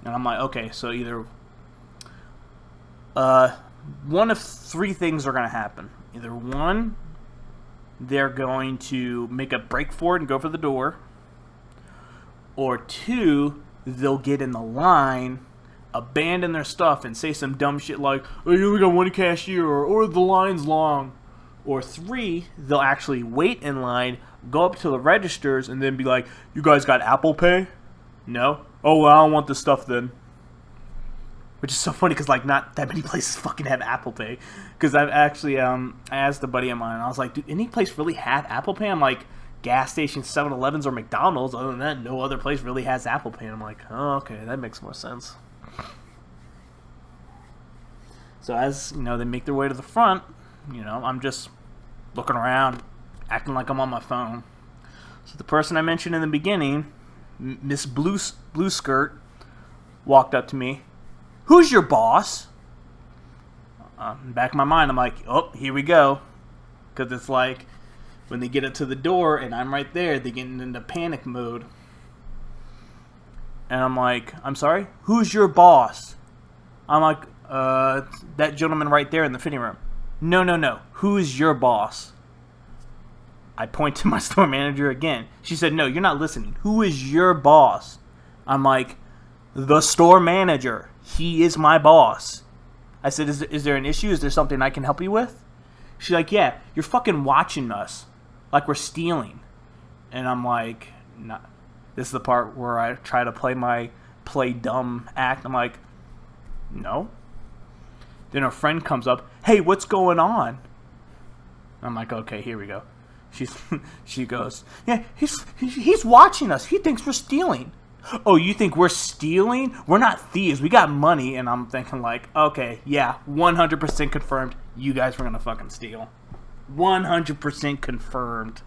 And I'm like, okay, so either one of three things are going to happen. Either one, they're going to make a break for it and go for the door. Or two, they'll get in the line, abandon their stuff, and say some dumb shit like, oh, you only got one cashier, or the line's long. Or three, they'll actually wait in line, go up to the registers, and then be like, you guys got Apple Pay? No? Oh, well, I don't want this stuff then. Which is so funny, because, like, not that many places fucking have Apple Pay. Because I've actually, I asked a buddy of mine, I was like, do any place really have Apple Pay? I'm like, gas stations, 7-Elevens, or McDonald's. Other than that, no other place really has Apple Pay. And I'm like, oh, okay, that makes more sense. So as, they make their way to the front, I'm just looking around, acting like I'm on my phone. So the person I mentioned in the beginning, Miss Blue Skirt, walked up to me. Who's your boss? Back in my mind, I'm like, oh, here we go. Because it's like, when they get up to the door and I'm right there, they get into panic mode. And I'm like, I'm sorry? Who's your boss? I'm like, that gentleman right there in the fitting room. No. Who is your boss? I point to my store manager again. She said, no, you're not listening. Who is your boss? I'm like, the store manager. He is my boss. I said, is there an issue? Is there something I can help you with? She's like, yeah, you're fucking watching us like we're stealing. And I'm like, nah. This is the part where I try to play dumb act. I'm like, no. Then her friend comes up, hey, what's going on? I'm like, okay, here we go. She goes, yeah, he's watching us. He thinks we're stealing. Oh, you think we're stealing? We're not thieves. We got money. And I'm thinking like, okay, yeah, 100% confirmed. You guys were going to fucking steal. 100% confirmed.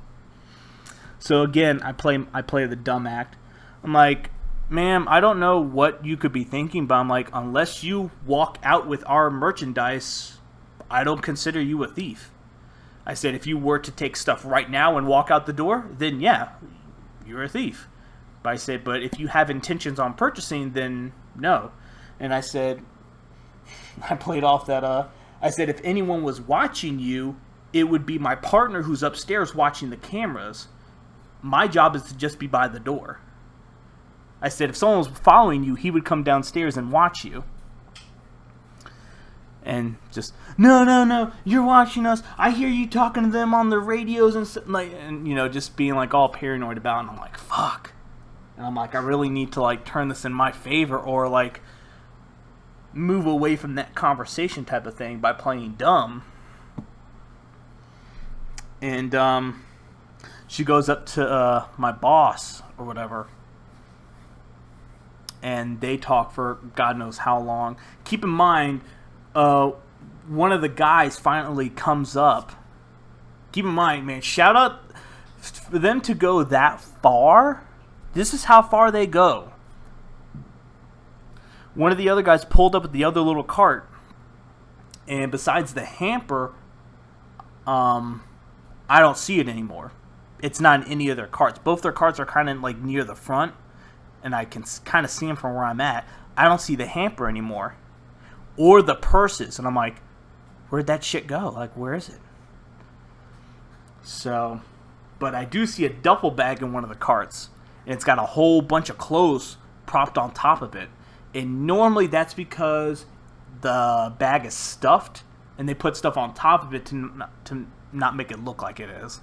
So again, I play the dumb act. I'm like, ma'am, I don't know what you could be thinking, but I'm like, unless you walk out with our merchandise, I don't consider you a thief. I said, if you were to take stuff right now and walk out the door, then yeah, you're a thief. But I said, but if you have intentions on purchasing, then no. And I said, I played off that, I said, if anyone was watching you, it would be my partner who's upstairs watching the cameras. My job is to just be by the door. I said, if someone was following you, he would come downstairs and watch you. And just, no, you're watching us. I hear you talking to them on the radios and like, and you know, just being like all paranoid about it. And I'm like, fuck. And I'm like, I really need to like turn this in my favor or like move away from that conversation type of thing by playing dumb. And she goes up to my boss or whatever, and they talk for God knows how long. Keep in mind, one of the guys finally comes up. Keep in mind, man, shout out for them to go that far. This is how far they go. One of the other guys pulled up with the other little cart, and besides the hamper, I don't see it anymore. It's not in any of their carts. Both their carts are kind of like near the front, and I can kind of see them from where I'm at. I don't see the hamper anymore. Or the purses. And I'm like, where'd that shit go? Like, where is it? So, but I do see a duffel bag in one of the carts. And it's got a whole bunch of clothes propped on top of it. And normally that's because the bag is stuffed. And they put stuff on top of it to not make it look like it is.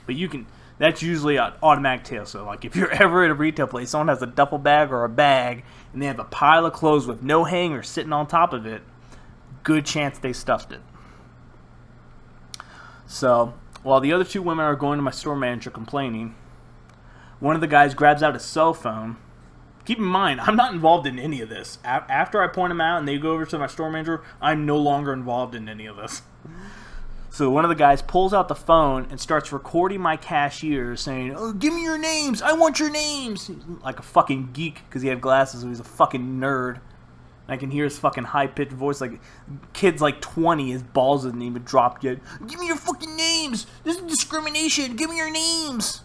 But you can... That's usually an automatic tail. So, like, if you're ever at a retail place, someone has a duffel bag or a bag, and they have a pile of clothes with no hanger sitting on top of it, good chance they stuffed it. So, while the other two women are going to my store manager complaining, one of the guys grabs out his cell phone. Keep in mind, I'm not involved in any of this. After I point them out and they go over to my store manager, I'm no longer involved in any of this. So one of the guys pulls out the phone and starts recording my cashier saying, "Oh, give me your names. I want your names." Like a fucking geek because he had glasses so he's a fucking nerd. And I can hear his fucking high-pitched voice like kid's like 20. His balls hasn't even dropped yet. "Give me your fucking names. This is discrimination. Give me your names."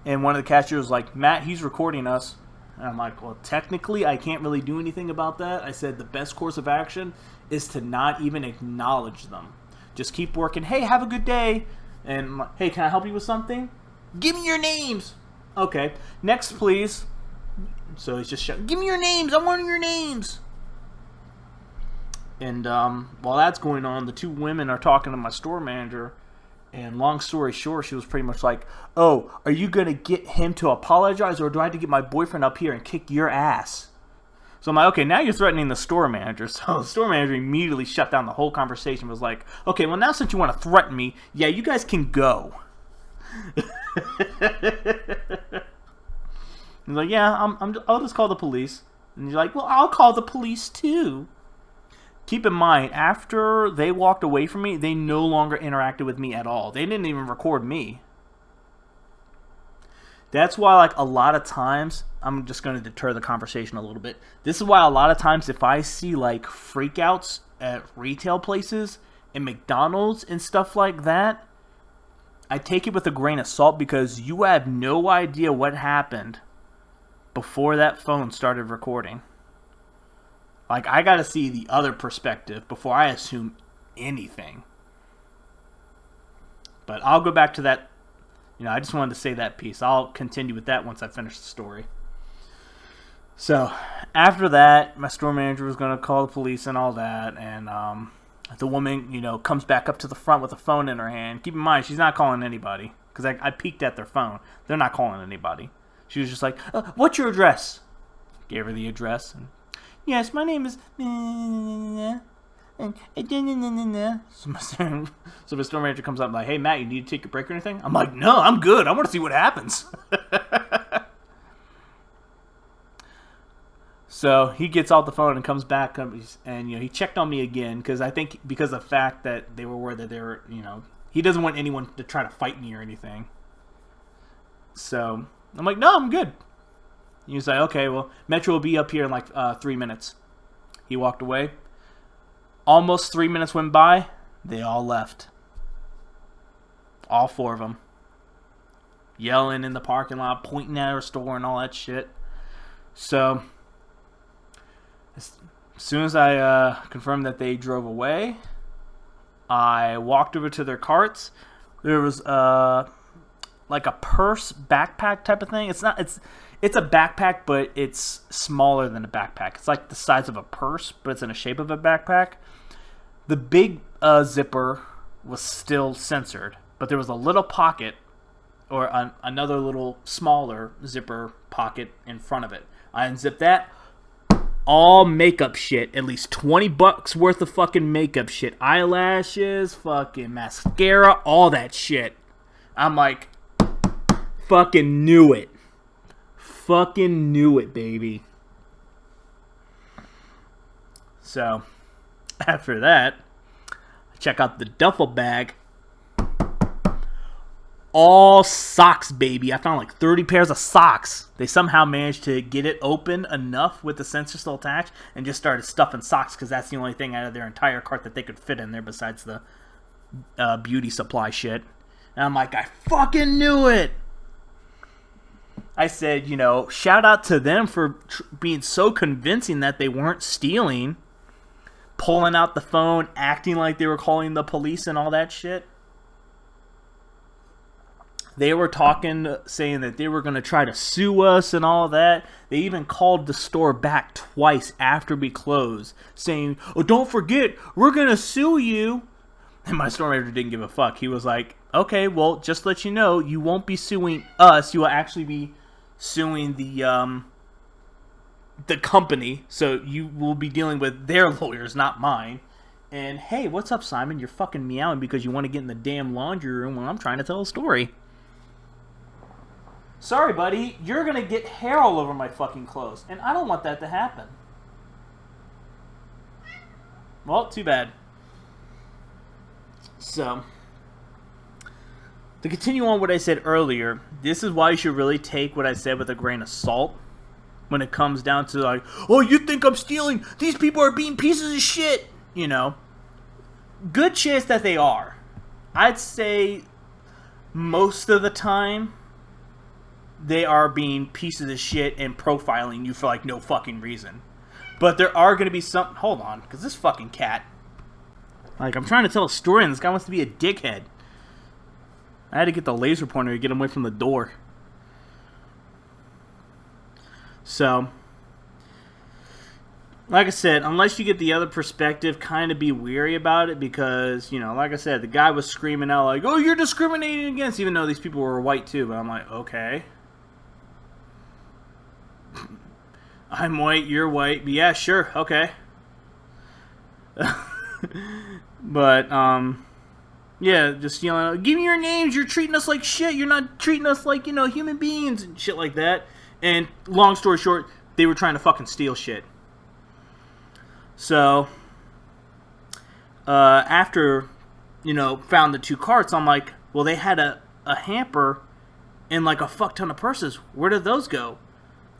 And one of the cashiers was like, "Matt, he's recording us." And I'm like, well, technically I can't really do anything about that. I said the best course of action is to not even acknowledge them. Just keep working. "Hey, have a good day." And, "Hey, can I help you with something?" "Give me your names." "Okay. Next, please." So he's just shouting, "Give me your names. I want your names." And while that's going on, the two women are talking to my store manager. And long story short, she was pretty much like, "Oh, are you going to get him to apologize, or do I have to get my boyfriend up here and kick your ass?" So I'm like, okay, now you're threatening the store manager. So the store manager immediately shut down the whole conversation. Was like, okay, well, now since you want to threaten me, yeah, you guys can go. He's like, yeah, I'll just call the police. And you're like, well, I'll call the police too. Keep in mind, after they walked away from me, they no longer interacted with me at all. They didn't even record me. That's why, like, a lot of times, I'm just going to deter the conversation a little bit. This is why a lot of times if I see, like, freakouts at retail places and McDonald's and stuff like that, I take it with a grain of salt because you have no idea what happened before that phone started recording. Like, I got to see the other perspective before I assume anything. But I'll go back to that. You know, I just wanted to say that piece. I'll continue with that once I finish the story. So, after that, my store manager was going to call the police and all that. And the woman, you know, comes back up to the front with a phone in her hand. Keep in mind, she's not calling anybody. Because I peeked at their phone. They're not calling anybody. She was just like, "What's your address?" Gave her the address. And, "Yes, my name is..." So my store manager comes up and like, "Hey, Matt, you need to take a break or anything?" I'm like, "No, I'm good. I want to see what happens." So he gets off the phone and comes back and, you know, he checked on me again because I think because of the fact that they were worried that they were, you know, he doesn't want anyone to try to fight me or anything. So I'm like, "No, I'm good." He was like, "Okay, well, Metro will be up here in like 3 minutes." He walked away. Almost 3 minutes went by. They all left. All 4 of them. Yelling in the parking lot, pointing at our store and all that shit. So, as soon as I confirmed that they drove away, I walked over to their carts. There was like a purse backpack type of thing. It's a backpack, but it's smaller than a backpack. It's like the size of a purse, but it's in the shape of a backpack. The big zipper was still censored, but there was a little pocket or another little smaller zipper pocket in front of it. I unzipped that. All makeup shit. At least $20 worth of fucking makeup shit. Eyelashes, fucking mascara, all that shit. I'm like, fucking knew it. Fucking knew it, baby. So, after that, check out the duffel bag. All socks, baby. I found like 30 pairs of socks. They somehow managed to get it open enough with the sensor still attached and just started stuffing socks because that's the only thing out of their entire cart that they could fit in there besides the beauty supply shit. And I'm like, I fucking knew it. I said, shout out to them for being so convincing that they weren't stealing. Pulling out the phone, acting like they were calling the police and all that shit. They were talking, saying that they were going to try to sue us and all that. They even called the store back twice after we closed, saying, oh, don't forget, we're going to sue you. And my store manager didn't give a fuck. He was like, okay, well, just to let you know, you won't be suing us. You will actually be suing the company. So you will be dealing with their lawyers, not mine. And hey, what's up, Simon? You're fucking meowing because you want to get in the damn laundry room when I'm trying to tell a story. Sorry, buddy, you're going to get hair all over my fucking clothes, and I don't want that to happen. Well, too bad. So, to continue on what I said earlier, this is why you should really take what I said with a grain of salt when it comes down to like, oh, you think I'm stealing? These people are being pieces of shit. Good chance that they are. I'd say most of the time they are being pieces of shit and profiling you for like no fucking reason. But there are going to be some... Hold on, because this fucking cat... Like, I'm trying to tell a story and this guy wants to be a dickhead. I had to get the laser pointer to get him away from the door. So, like I said, unless you get the other perspective, kind of be weary about it because, like I said, the guy was screaming out like, oh, you're discriminating against, even though these people were white too. But I'm like, okay. I'm white, you're white. But yeah, sure, okay. But, yeah, just give me your names. You're treating us like shit. You're not treating us like, human beings and shit like that. And long story short, they were trying to fucking steal shit. So, after, found the 2 carts, I'm like, well, they had a hamper and like a fuck ton of purses. Where did those go?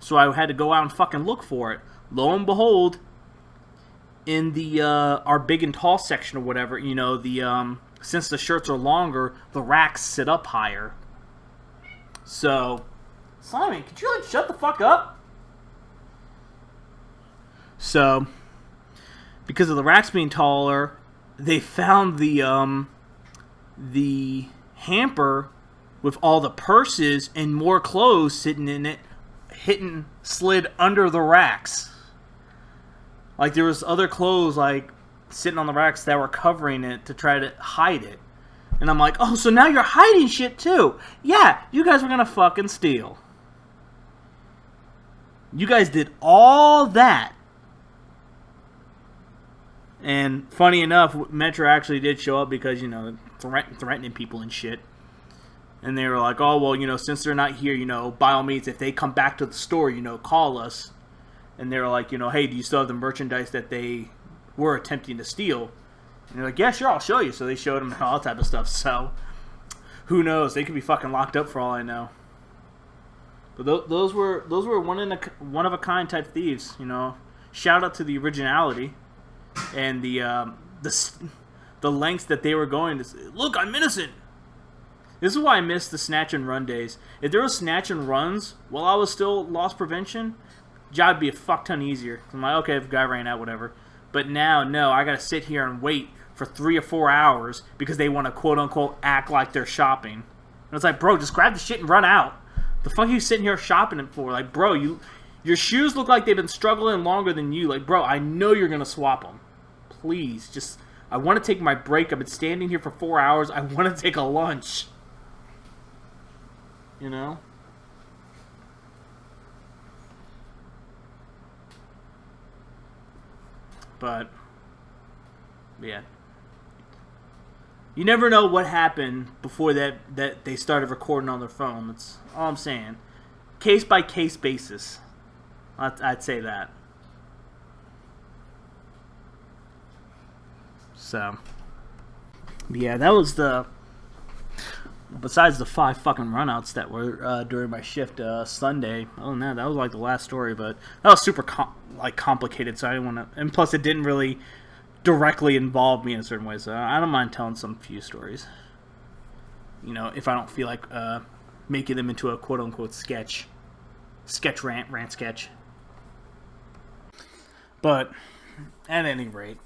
So I had to go out and fucking look for it. Lo and behold, in the our big and tall section or whatever, since the shirts are longer, the racks sit up higher. So, Simon, could you shut the fuck up? So, because of the racks being taller, they found the hamper with all the purses and more clothes sitting in it, slid under the racks. Like there was other clothes like sitting on the racks that were covering it to try to hide it. And I'm like, oh, so now you're hiding shit too. Yeah, you guys were gonna fucking steal. You guys did all that. And funny enough, Metro actually did show up because, threatening people and shit. And they were like, oh, well, since they're not here, by all means, if they come back to the store, call us. And they were like, hey, do you still have the merchandise that they were attempting to steal? And they're like, yeah, sure, I'll show you. So they showed them all type of stuff. So, who knows? They could be fucking locked up for all I know. But those were one of a kind type thieves, Shout out to the originality and the lengths that they were going to say, look, I'm innocent. This is why I miss the snatch and run days. If there was snatch and runs while I was still loss prevention, job would be a fuck ton easier. I'm like, okay, if a guy ran out, whatever. But now, no, I gotta sit here and wait for 3 or 4 hours because they want to quote unquote act like they're shopping. And it's like, bro, just grab the shit and run out. The fuck are you sitting here shopping it for? Like, bro, your shoes look like they've been struggling longer than you. Like, bro, I know you're gonna swap them. Please, just I want to take my break. I've been standing here for 4 hours. I want to take a lunch. You know? But, yeah. You never know what happened before that they started recording on their phone. That's all I'm saying. Case by case basis. I'd say that. So, yeah, that was the. Besides the 5 fucking runouts that were during my shift Sunday, other than that was like the last story. But that was super complicated, so I didn't want to. And plus, it didn't really directly involve me in a certain way, so I don't mind telling some few stories. You know, if I don't feel like making them into a quote unquote sketch rant sketch. But at any rate,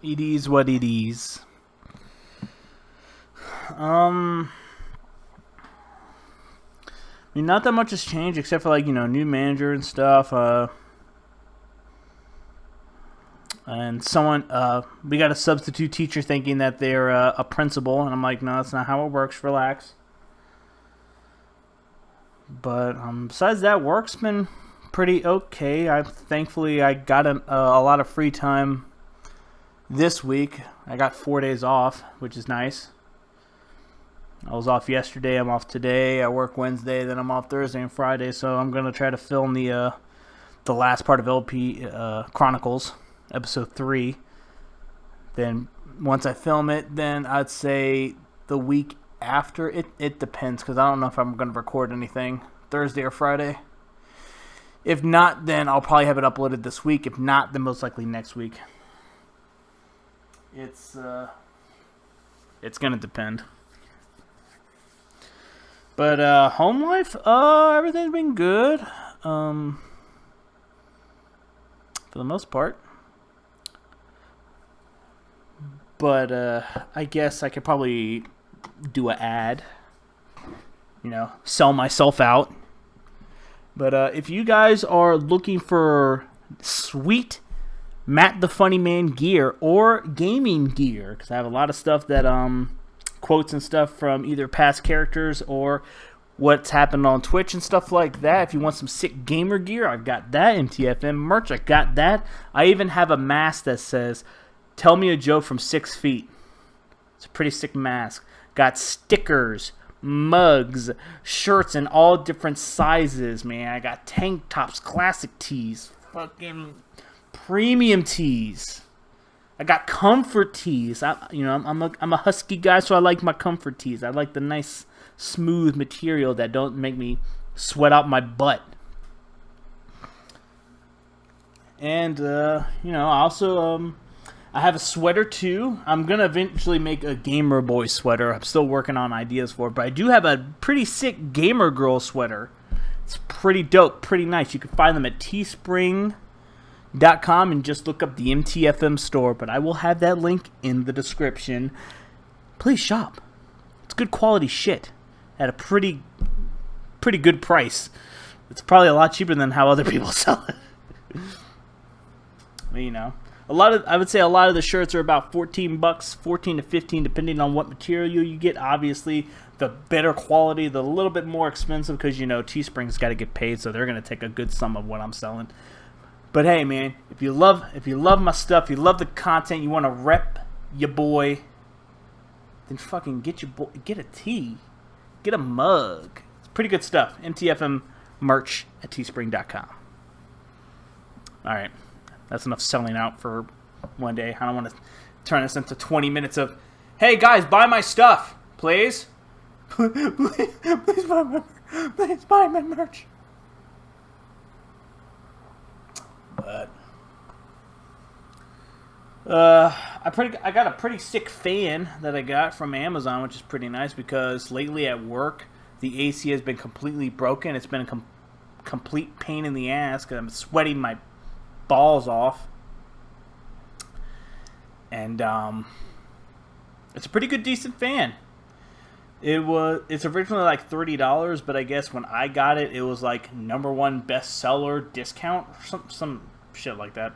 it is what it is. I mean, not that much has changed except for, like, you know, new manager and stuff. And someone, we got a substitute teacher thinking that they're a principal, and I'm like, no, that's not how it works. Relax. But besides that, work's been pretty okay. Thankfully I got a lot of free time this week. I got 4 days off, which is nice. I was off yesterday, I'm off today, I work Wednesday, then I'm off Thursday and Friday, so I'm going to try to film the last part of LP Chronicles, episode 3. Then once I film it, then I'd say the week after, it depends, because I don't know if I'm going to record anything Thursday or Friday. If not, then I'll probably have it uploaded this week. If not, then most likely next week. It's going to depend. But home life, everything's been good, for the most part. But I guess I could probably do an ad, you know, sell myself out. But if you guys are looking for sweet Matt the Funny Man gear or gaming gear, because I have a lot of stuff that quotes and stuff from either past characters or what's happened on Twitch and stuff like that. If you want some sick gamer gear, I've got that. MTFM merch, I got that. I even have a mask that says, "Tell me a joke from 6 feet." It's a pretty sick mask. Got stickers, mugs, shirts in all different sizes, man. I got tank tops, classic tees, fucking premium tees. I got comfort tees. I'm a husky guy, so I like my comfort tees. I like the nice, smooth material that don't make me sweat out my butt. And I also I have a sweater too. I'm gonna eventually make a Gamer Boy sweater. I'm still working on ideas for it, but I do have a pretty sick Gamer Girl sweater. It's pretty dope, pretty nice. You can find them at Teespring.com and just look up the MTFM store, but I will have that link in the description. Please shop. It's good quality shit at a pretty good price. It's probably a lot cheaper than how other people sell it. But, you know, I would say a lot of the shirts are about $14, 14 to 15, depending on what material you get. Obviously, the better quality, the little bit more expensive, because, you know, Teespring's got to get paid, so they're going to take a good sum of what I'm selling. But hey, man, if you love my stuff, you love the content, you want to rep your boy, then fucking get a tee, get a mug. It's pretty good stuff. MTFM merch at Teespring.com. All right, that's enough selling out for one day. I don't want to turn this into 20 minutes of, hey guys, buy my stuff, please. please buy my merch. But I got a pretty sick fan that I got from Amazon, which is pretty nice, because lately at work the AC has been completely broken. It's been a complete pain in the ass because I'm sweating my balls off, and it's a pretty good, decent fan. It's originally like $30, but I guess when I got it, it was like #1 bestseller discount or some shit like that.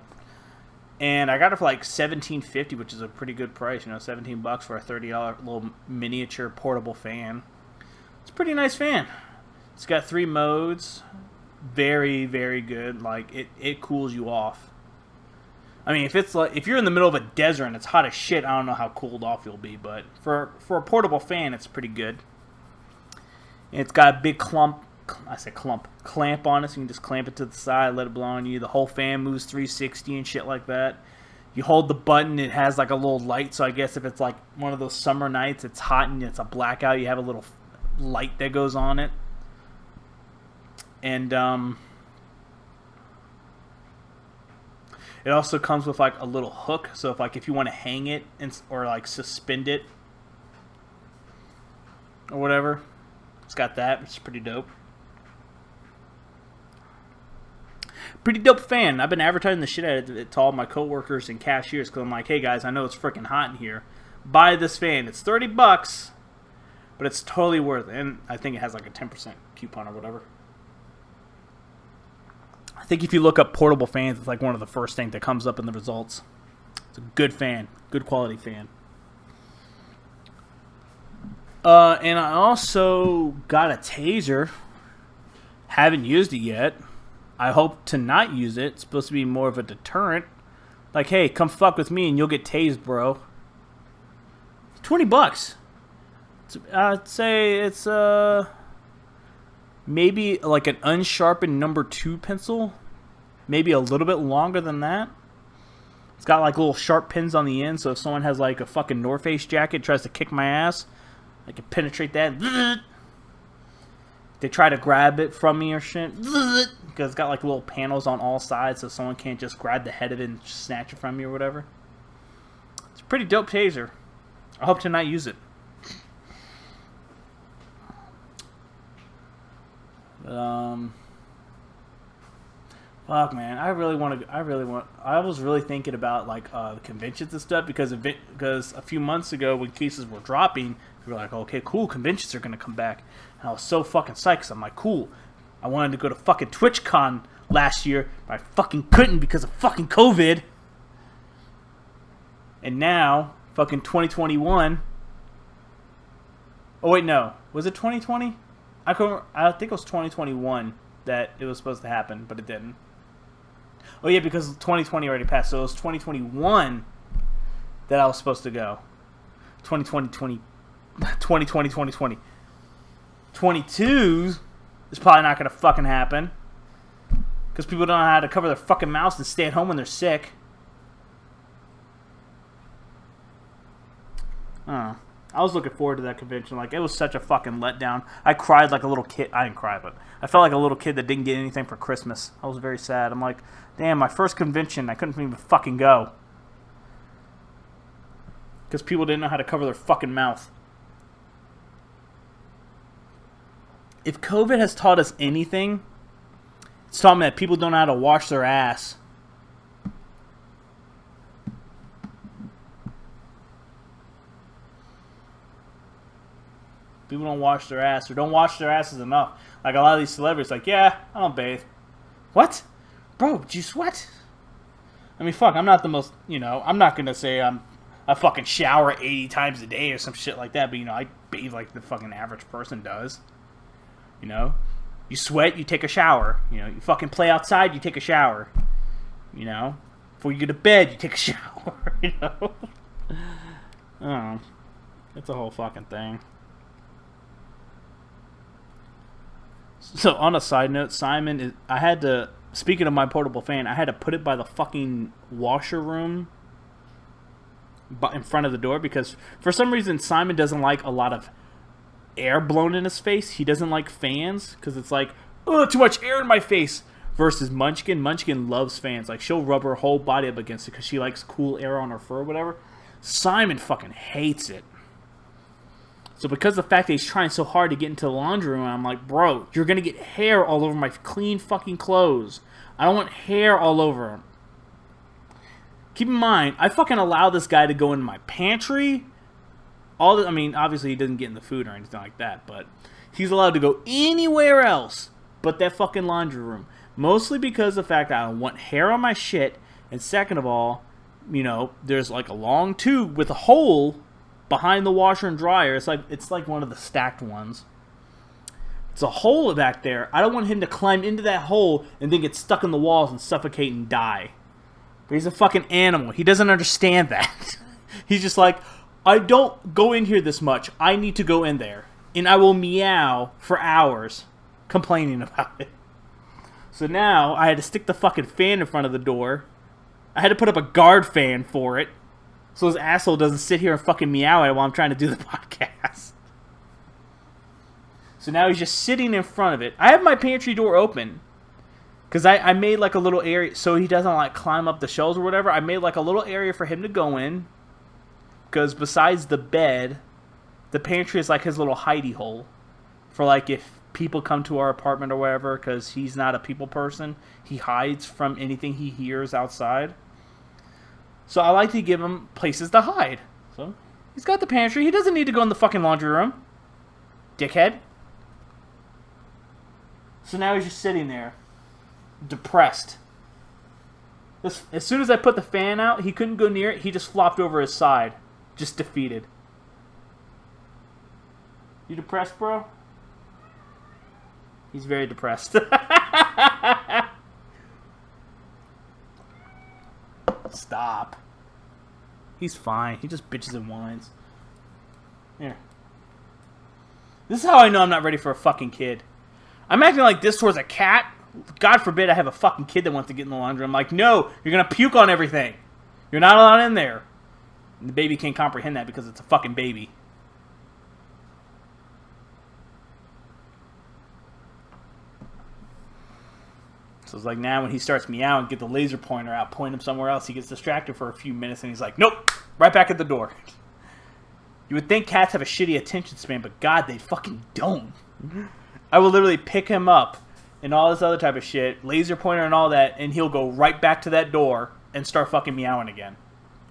And I got it for like $17.50, which is a pretty good price. You know, $17 for a $30 little miniature portable fan. It's a pretty nice fan. It's got 3 modes. Very, very good. Like it cools you off. I mean, if you're in the middle of a desert and it's hot as shit, I don't know how cooled off you'll be. But for a portable fan, it's pretty good. And it's got a big clamp on it, so you can just clamp it to the side, let it blow on you. The whole fan moves 360 and shit like that. You hold the button, it has like a little light, so I guess if it's like one of those summer nights, it's hot and it's a blackout, you have a little light that goes on it. And it also comes with like a little hook, so if you want to hang it or like suspend it or whatever, it's got that. It's pretty dope. Pretty dope fan. I've been advertising the shit out of it to all my coworkers and cashiers because I'm like, hey guys, I know it's freaking hot in here. Buy this fan. It's $30, but it's totally worth it. And I think it has like a 10% coupon or whatever. I think if you look up portable fans, it's like one of the first things that comes up in the results. It's a good fan. Good quality fan. And I also got a taser. Haven't used it yet. I hope to not use it. It's supposed to be more of a deterrent. Like, hey, come fuck with me and you'll get tased, bro. $20. I'd say it's maybe like an unsharpened number 2 pencil. Maybe a little bit longer than that. It's got like little sharp pins on the end, so if someone has like a fucking North Face jacket, tries to kick my ass, I can penetrate that. They try to grab it from me or shit, because it's got like little panels on all sides, so someone can't just grab the head of it and snatch it from me or whatever. It's a pretty dope taser. I hope to not use it. Fuck, man, I was really thinking about like the conventions and stuff because a few months ago when cases were dropping, we were like, okay, cool, conventions are gonna come back. And I was so fucking psyched. 'Cause I'm like, cool. I wanted to go to fucking TwitchCon last year, but I fucking couldn't because of fucking COVID. And now, fucking 2021. Oh wait, no, was it 2020? I think it was 2021 that it was supposed to happen, but it didn't. Oh yeah, because 2020 already passed, so it was 2021 that I was supposed to go. 2020. 22 is probably not going to fucking happen. Because people don't know how to cover their fucking mouths and stay at home when they're sick. I don't know. I was looking forward to that convention. Like, it was such a fucking letdown. I cried like a little kid. I didn't cry, but I felt like a little kid that didn't get anything for Christmas. I was very sad. I'm like, damn, my first convention, I couldn't even fucking go. Because people didn't know how to cover their fucking mouth. If COVID has taught us anything, it's taught me that people don't know how to wash their ass. People don't wash their ass or don't wash their asses enough. Like a lot of these celebrities, like, yeah, I don't bathe. What? Bro, do you sweat? I mean, fuck, I'm not the most, I'm not going to say I fucking shower 80 times a day or some shit like that, but, I bathe like the fucking average person does. You sweat, you take a shower. You fucking play outside, you take a shower. Before you go to bed, you take a shower. I don't know. It's a whole fucking thing. So, on a side note, Simon, speaking of my portable fan, I had to put it by the fucking washer room in front of the door because for some reason Simon doesn't like a lot of air blown in his face. He doesn't like fans because it's like, oh, too much air in my face. Versus Munchkin loves fans. Like, she'll rub her whole body up against it because she likes cool air on her fur or whatever. Simon fucking hates it. So because of the fact that he's trying so hard to get into the laundry room, I'm like, bro, you're going to get hair all over my clean fucking clothes. I don't want hair all over him. Keep in mind, I fucking allow this guy to go in my pantry. Obviously he doesn't get in the food or anything like that, but he's allowed to go anywhere else but that fucking laundry room. Mostly because of the fact that I don't want hair on my shit, and second of all, there's like a long tube with a hole behind the washer and dryer. It's like one of the stacked ones. It's a hole back there. I don't want him to climb into that hole and then get stuck in the walls and suffocate and die. But he's a fucking animal. He doesn't understand that. He's just like, I don't go in here this much. I need to go in there. And I will meow for hours complaining about it. So now I had to stick the fucking fan in front of the door. I had to put up a guard fan for it. So his asshole doesn't sit here and fucking meow at it while I'm trying to do the podcast. So now he's just sitting in front of it. I have my pantry door open. Because I made like a little area so he doesn't like climb up the shelves or whatever. I made like a little area for him to go in. Because besides the bed, the pantry is like his little hidey hole. For like if people come to our apartment or whatever. Because he's not a people person. He hides from anything he hears outside. So I like to give him places to hide. So he's got the pantry. He doesn't need to go in the fucking laundry room. Dickhead. So now he's just sitting there, depressed. As soon as I put the fan out, he couldn't go near it. He just flopped over his side, just defeated. You depressed, bro? He's very depressed. Stop. He's fine. He just bitches and whines. Here. This is how I know I'm not ready for a fucking kid. I'm acting like this towards a cat. God forbid I have a fucking kid that wants to get in the laundry. I'm like, no, you're going to puke on everything. You're not allowed in there. And the baby can't comprehend that because it's a fucking baby. So it's like now when he starts meowing, get the laser pointer out, point him somewhere else. He gets distracted for a few minutes and he's like, nope, right back at the door. You would think cats have a shitty attention span, but God, they fucking don't. I will literally pick him up and all this other type of shit, laser pointer and all that, and he'll go right back to that door and start fucking meowing again.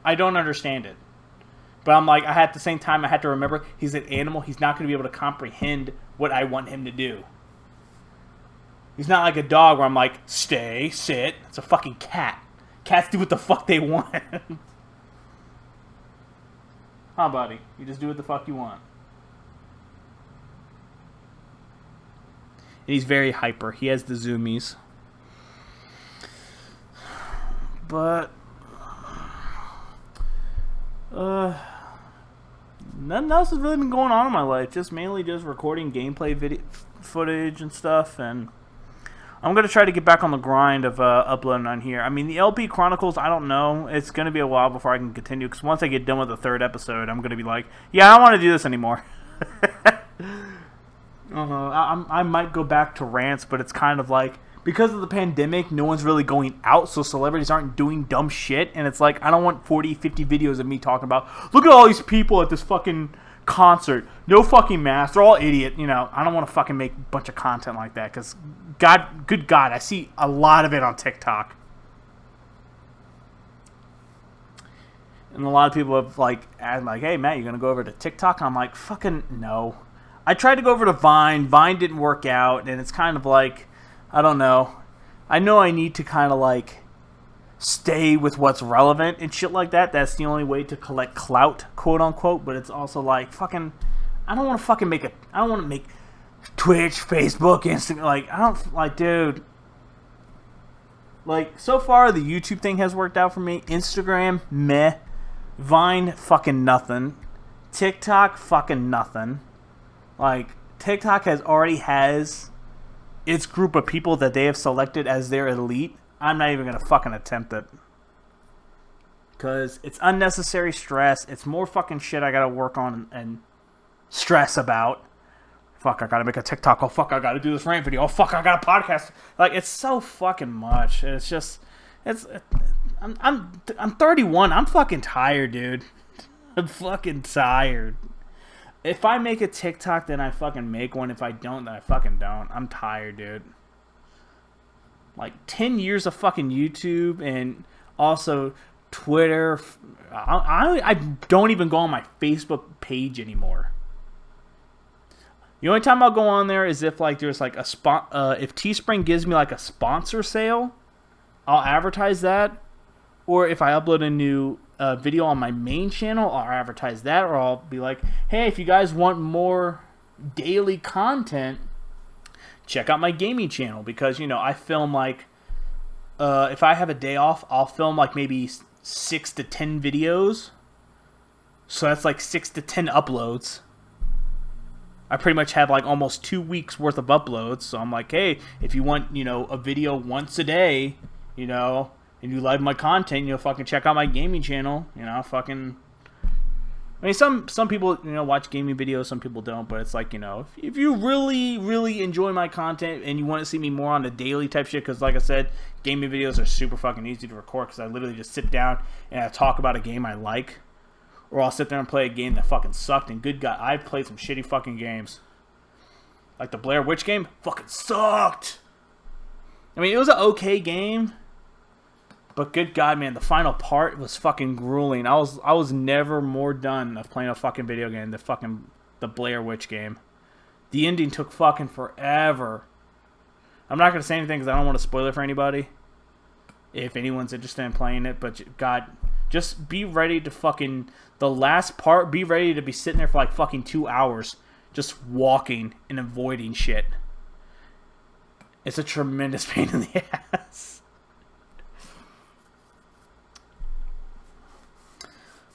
I don't understand it. But I'm like, at the same time, I had to remember, he's an animal. He's not going to be able to comprehend what I want him to do. He's not like a dog where I'm like, stay, sit. It's a fucking cat. Cats do what the fuck they want. Huh, buddy? You just do what the fuck you want. And he's very hyper. He has the zoomies. But nothing else has really been going on in my life. Just mainly just recording gameplay video footage and stuff. And I'm going to try to get back on the grind of uploading on here. I mean, the LP Chronicles, I don't know. It's going to be a while before I can continue. Because once I get done with the third episode, I'm going to be like, yeah, I don't want to do this anymore. I might go back to rants, but it's kind of like, because of the pandemic, no one's really going out, so celebrities aren't doing dumb shit, and it's like, I don't want 40, 50 videos of me talking about, look at all these people at this fucking concert, no fucking mask, they're all idiot, I don't want to fucking make a bunch of content like that, because, good God, I see a lot of it on TikTok. And a lot of people have, asked, hey, Matt, you gonna go over to TikTok? I'm like, fucking no. I tried to go over to Vine. Vine didn't work out, and it's kind of like, I don't know. I know I need to kind of stay with what's relevant and shit like that. That's the only way to collect clout, quote unquote. But it's also fucking, I don't want to fucking make I don't want to make Twitch, Facebook, Instagram. Dude. So far the YouTube thing has worked out for me. Instagram, meh. Vine, fucking nothing. TikTok, fucking nothing. TikTok already has its group of people that they have selected as their elite. I'm not even going to fucking attempt it. Because it's unnecessary stress. It's more fucking shit I got to work on and stress about. Fuck, I got to make a TikTok. Oh, fuck, I got to do this rant video. Oh, fuck, I got a podcast. It's so fucking much. It's just, I'm 31. I'm fucking tired, dude. I'm fucking tired. If I make a TikTok, then I fucking make one. If I don't, then I fucking don't. I'm tired, dude. 10 years of fucking YouTube and also Twitter. I don't even go on my Facebook page anymore. The only time I'll go on there is if there's a if Teespring gives me a sponsor sale, I'll advertise that. or if I upload a new video on my main channel, I'll advertise that, or I'll be like, hey, if you guys want more daily content, check out my gaming channel, because, you know, I film like, if I have a day off, I'll film like maybe 6 to 10 videos. So that's like 6 to 10 uploads. I pretty much have like almost 2 weeks worth of uploads. So I'm like, hey, if you want, you know, a video once a day, you know, and you like my content, you know, fucking check out my gaming channel. You know, fucking. I mean, some people, you know, watch gaming videos, some people don't, but it's like, you know, if you really, really enjoy my content and you want to see me more on the daily type shit, because like I said, gaming videos are super fucking easy to record, because I literally just sit down and I talk about a game I like, or I'll sit there and play a game that fucking sucked, and good God, I've played some shitty fucking games. Like the Blair Witch game, fucking sucked! I mean, it was an okay game, but good God, man, the final part was fucking grueling. I was never more done of playing a fucking video game than the Blair Witch game. The ending took fucking forever. I'm not gonna say anything because I don't want to spoil it for anybody, if anyone's interested in playing it. But God, just be ready to fucking, the last part, be ready to be sitting there for like fucking 2 hours, just walking and avoiding shit. It's a tremendous pain in the ass.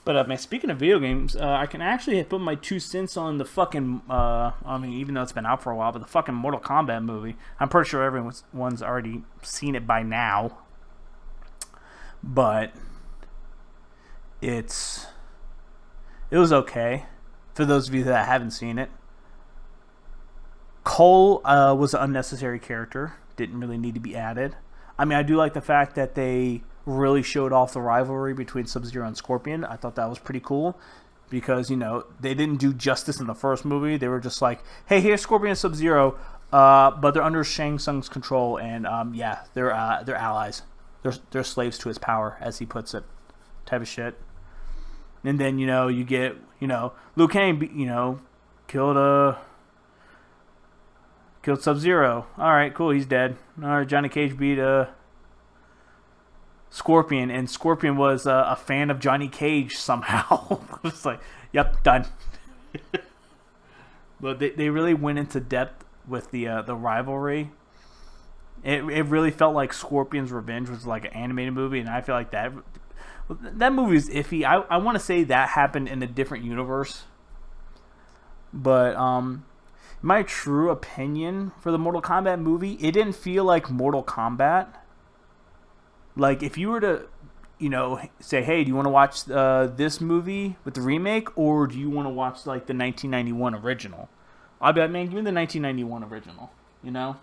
But man, speaking of video games, I can actually put my 2 cents on the fucking, I mean, even though it's been out for a while, but the fucking Mortal Kombat movie. I'm pretty sure everyone's already seen it by now. But it was okay, for those of you that haven't seen it. Cole was an unnecessary character. Didn't really need to be added. I mean, I do like the fact that they really showed off the rivalry between Sub-Zero and Scorpion. I thought that was pretty cool, because, you know, they didn't do justice in the first movie. They were just like, hey, here's Scorpion and Sub-Zero, but they're under Shang Tsung's control, and yeah, they're allies. They're slaves to his power, as he puts it, type of shit. And then, you know, you get, you know, Liu Kang, you know, killed Sub-Zero. All right, cool, he's dead. All right, Johnny Cage beat Scorpion, and Scorpion was a fan of Johnny Cage somehow. It's like, yep, done. But they really went into depth with the rivalry. It really felt like Scorpion's Revenge was like an animated movie, and I feel like that movie is iffy. I want to say that happened in a different universe, but my true opinion for the Mortal Kombat movie, it didn't feel like Mortal Kombat. Like, if you were to, you know, say, hey, do you want to watch this movie with the remake, or do you want to watch, like, the 1991 original? I'd be like, man, give me the 1991 original, you know?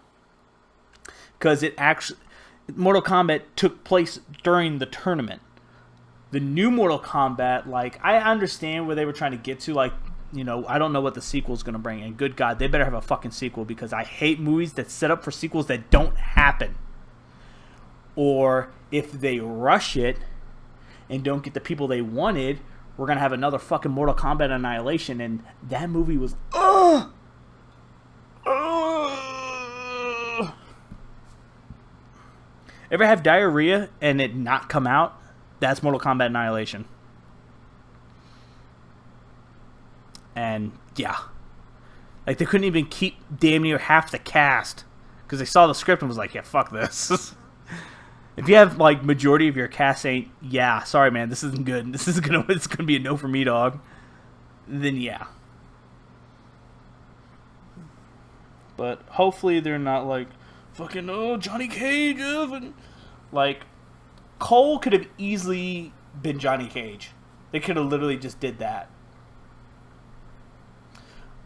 Because Mortal Kombat took place during the tournament. The new Mortal Kombat, like, I understand where they were trying to get to, like, you know, I don't know what the sequel's going to bring, and good God, they better have a fucking sequel, because I hate movies that set up for sequels that don't happen. Or if they rush it and don't get the people they wanted, we're going to have another fucking Mortal Kombat Annihilation. And that movie was... Ever have diarrhea and it not come out? That's Mortal Kombat Annihilation. And, yeah. Like, they couldn't even keep damn near half the cast, because they saw the script and was like, yeah, fuck this. If you have, like, majority of your cast saying, yeah, sorry, man, this isn't good, it's gonna be a no for me, dog, then yeah. But hopefully they're not like, fucking, oh, Johnny Cage, and like, Cole could have easily been Johnny Cage. They could have literally just did that.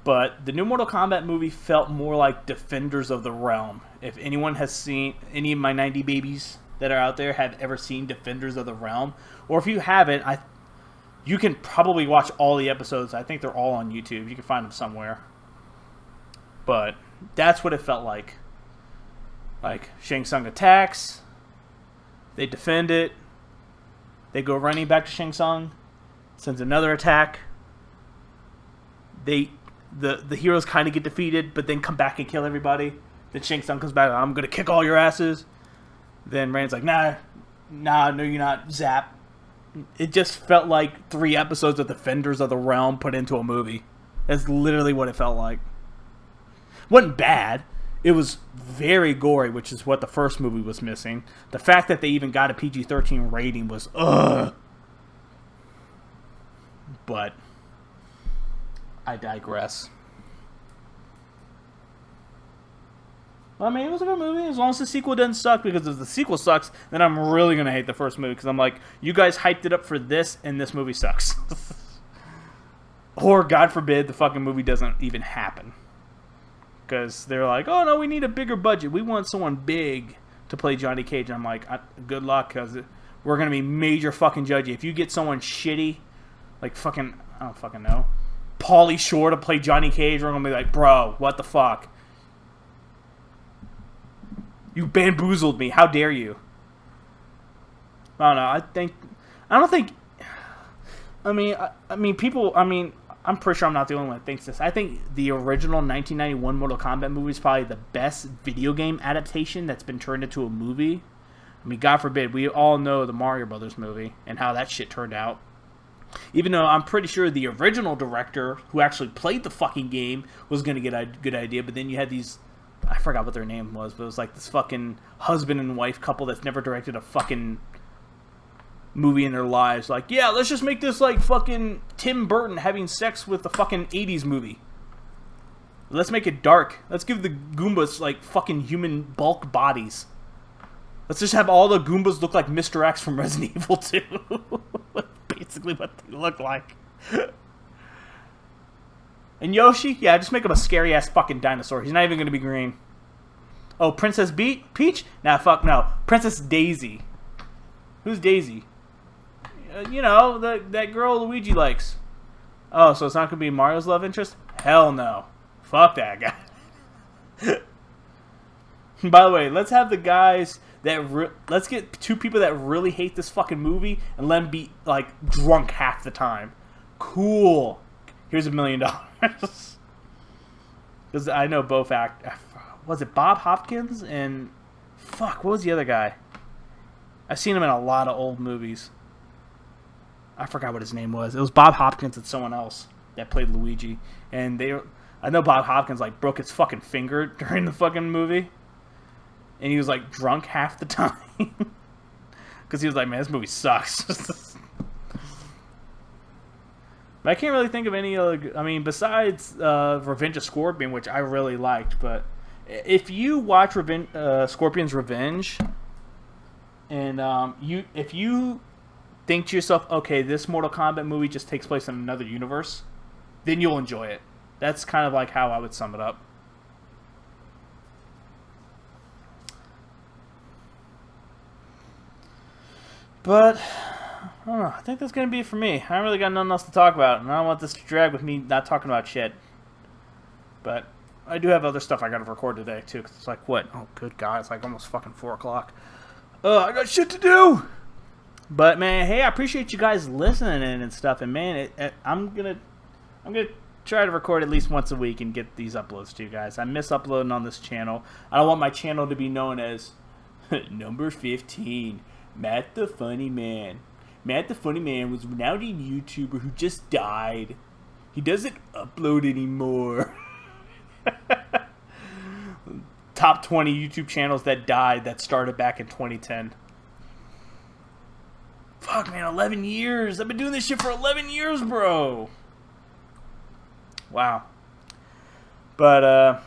But the new Mortal Kombat movie felt more like Defenders of the Realm. If anyone has seen, any of my 90 babies that are out there have ever seen Defenders of the Realm, or if you haven't, you can probably watch all the episodes. I think they're all on YouTube. You can find them somewhere. But that's what it felt like. Like, Shang Tsung attacks, they defend it, they go running back to Shang Tsung, sends another attack, the heroes kind of get defeated, but then come back and kill everybody. Then Shang Tsung comes back, I'm going to kick all your asses. Then Rand's like, nah, Nah, no, you're not. Zap. It just felt like 3 episodes of Defenders of the Realm put into a movie. That's literally what it felt like. It wasn't bad. It was very gory, which is what the first movie was missing. The fact that they even got a PG-13 rating was ugh. But I digress. I mean, it was a good movie as long as the sequel didn't suck, because if the sequel sucks, then I'm really going to hate the first movie, because I'm like, you guys hyped it up for this, and this movie sucks. Or, God forbid, the fucking movie doesn't even happen. Because they're like, oh, no, we need a bigger budget. We want someone big to play Johnny Cage. And I'm like, good luck, because we're going to be major fucking judgy. If you get someone shitty, like fucking, I don't fucking know, Pauly Shore to play Johnny Cage, we're going to be like, bro, what the fuck? You bamboozled me. How dare you? I don't know. I'm pretty sure I'm not the only one that thinks this. I think the original 1991 Mortal Kombat movie is probably the best video game adaptation that's been turned into a movie. I mean, God forbid, we all know the Mario Brothers movie and how that shit turned out. Even though I'm pretty sure the original director who actually played the fucking game was going to get a good idea, but then you had these, I forgot what their name was, but it was like this fucking husband and wife couple that's never directed a fucking movie in their lives. Like, yeah, let's just make this like fucking Tim Burton having sex with the fucking 80s movie. Let's make it dark. Let's give the Goombas like fucking human bulk bodies. Let's just have all the Goombas look like Mr. X from Resident Evil 2. Basically what they look like. And Yoshi? Yeah, just make him a scary-ass fucking dinosaur. He's not even going to be green. Oh, Princess Peach? Nah, fuck no. Princess Daisy. Who's Daisy? You know, that girl Luigi likes. Oh, so it's not going to be Mario's love interest? Hell no. Fuck that guy. By the way, let's have the guys that... let's get 2 people that really hate this fucking movie and let them be, like, drunk half the time. Cool. Here's $1 million. Because I know both was it Bob Hopkins and fuck, what was the other guy? I've seen him in a lot of old movies. I forgot what his name was. It was Bob Hopkins and someone else that played Luigi. And I know Bob Hopkins like broke his fucking finger during the fucking movie. And he was like drunk half the time. Because he was like, man, this movie sucks. But I can't really think of any other... I mean, besides Revenge of Scorpion, which I really liked. But if you watch Scorpion's Revenge, and if you think to yourself, okay, this Mortal Kombat movie just takes place in another universe, then you'll enjoy it. That's kind of like how I would sum it up. But... I don't know. I think that's going to be it for me. I haven't really got nothing else to talk about, and I don't want this to drag with me not talking about shit. But I do have other stuff I got to record today, too, because it's like, what? Oh, good God, it's like almost fucking 4 o'clock. I got shit to do! But, man, hey, I appreciate you guys listening and stuff, and, man, I'm gonna try to record at least once a week and get these uploads to you guys. I miss uploading on this channel. I don't want my channel to be known as number 15, Matt the Funny Man. Matt the Funny Man was a renowned YouTuber who just died. He doesn't upload anymore. Top 20 YouTube channels that died that started back in 2010. Fuck, man, 11 years. I've been doing this shit for 11 years, bro. Wow. But,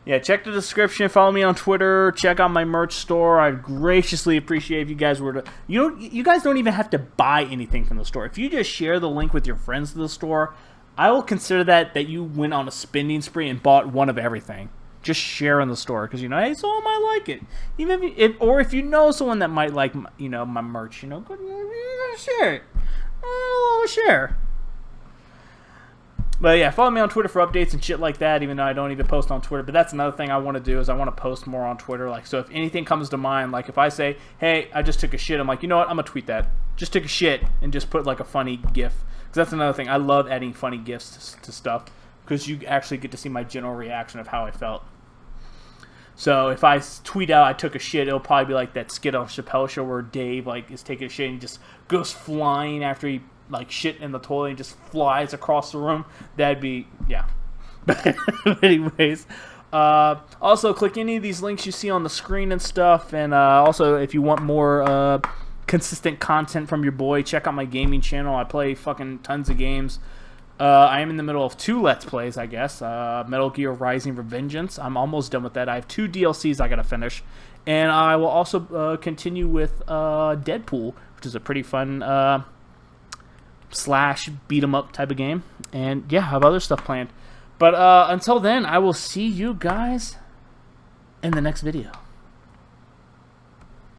yeah, check the description. Follow me on Twitter. Check out my merch store. I'd graciously appreciate if you guys were to... You guys don't even have to buy anything from the store. If you just share the link with your friends to the store, I will consider that you went on a spending spree and bought one of everything. Just share in the store because, hey, someone might like it. Even if you know someone that might like, my merch, go share it. Share. But yeah, follow me on Twitter for updates and shit like that, even though I don't even post on Twitter. But that's another thing I want to do is I want to post more on Twitter. Like, so if anything comes to mind, like if I say, hey, I just took a shit, I'm like, you know what, I'm going to tweet that. Just took a shit and just put like a funny GIF. Because that's another thing. I love adding funny GIFs to stuff because you actually get to see my general reaction of how I felt. So if I tweet out I took a shit, it'll probably be like that skit on Chappelle Show where Dave like is taking a shit and he just goes flying after he like shit in the toilet and just flies across the room. That'd be, yeah. But anyways, also click any of these links you see on the screen and stuff. And also, if you want more consistent content from your boy, check out my gaming channel. I play fucking tons of games. I am in the middle of 2 Let's Plays, I guess. Metal Gear Rising Revengeance. I'm almost done with that. I have 2 DLCs I gotta finish. And I will also continue with Deadpool, which is a pretty fun slash beat-em-up type of game. And yeah, I have other stuff planned. But until then, I will see you guys in the next video.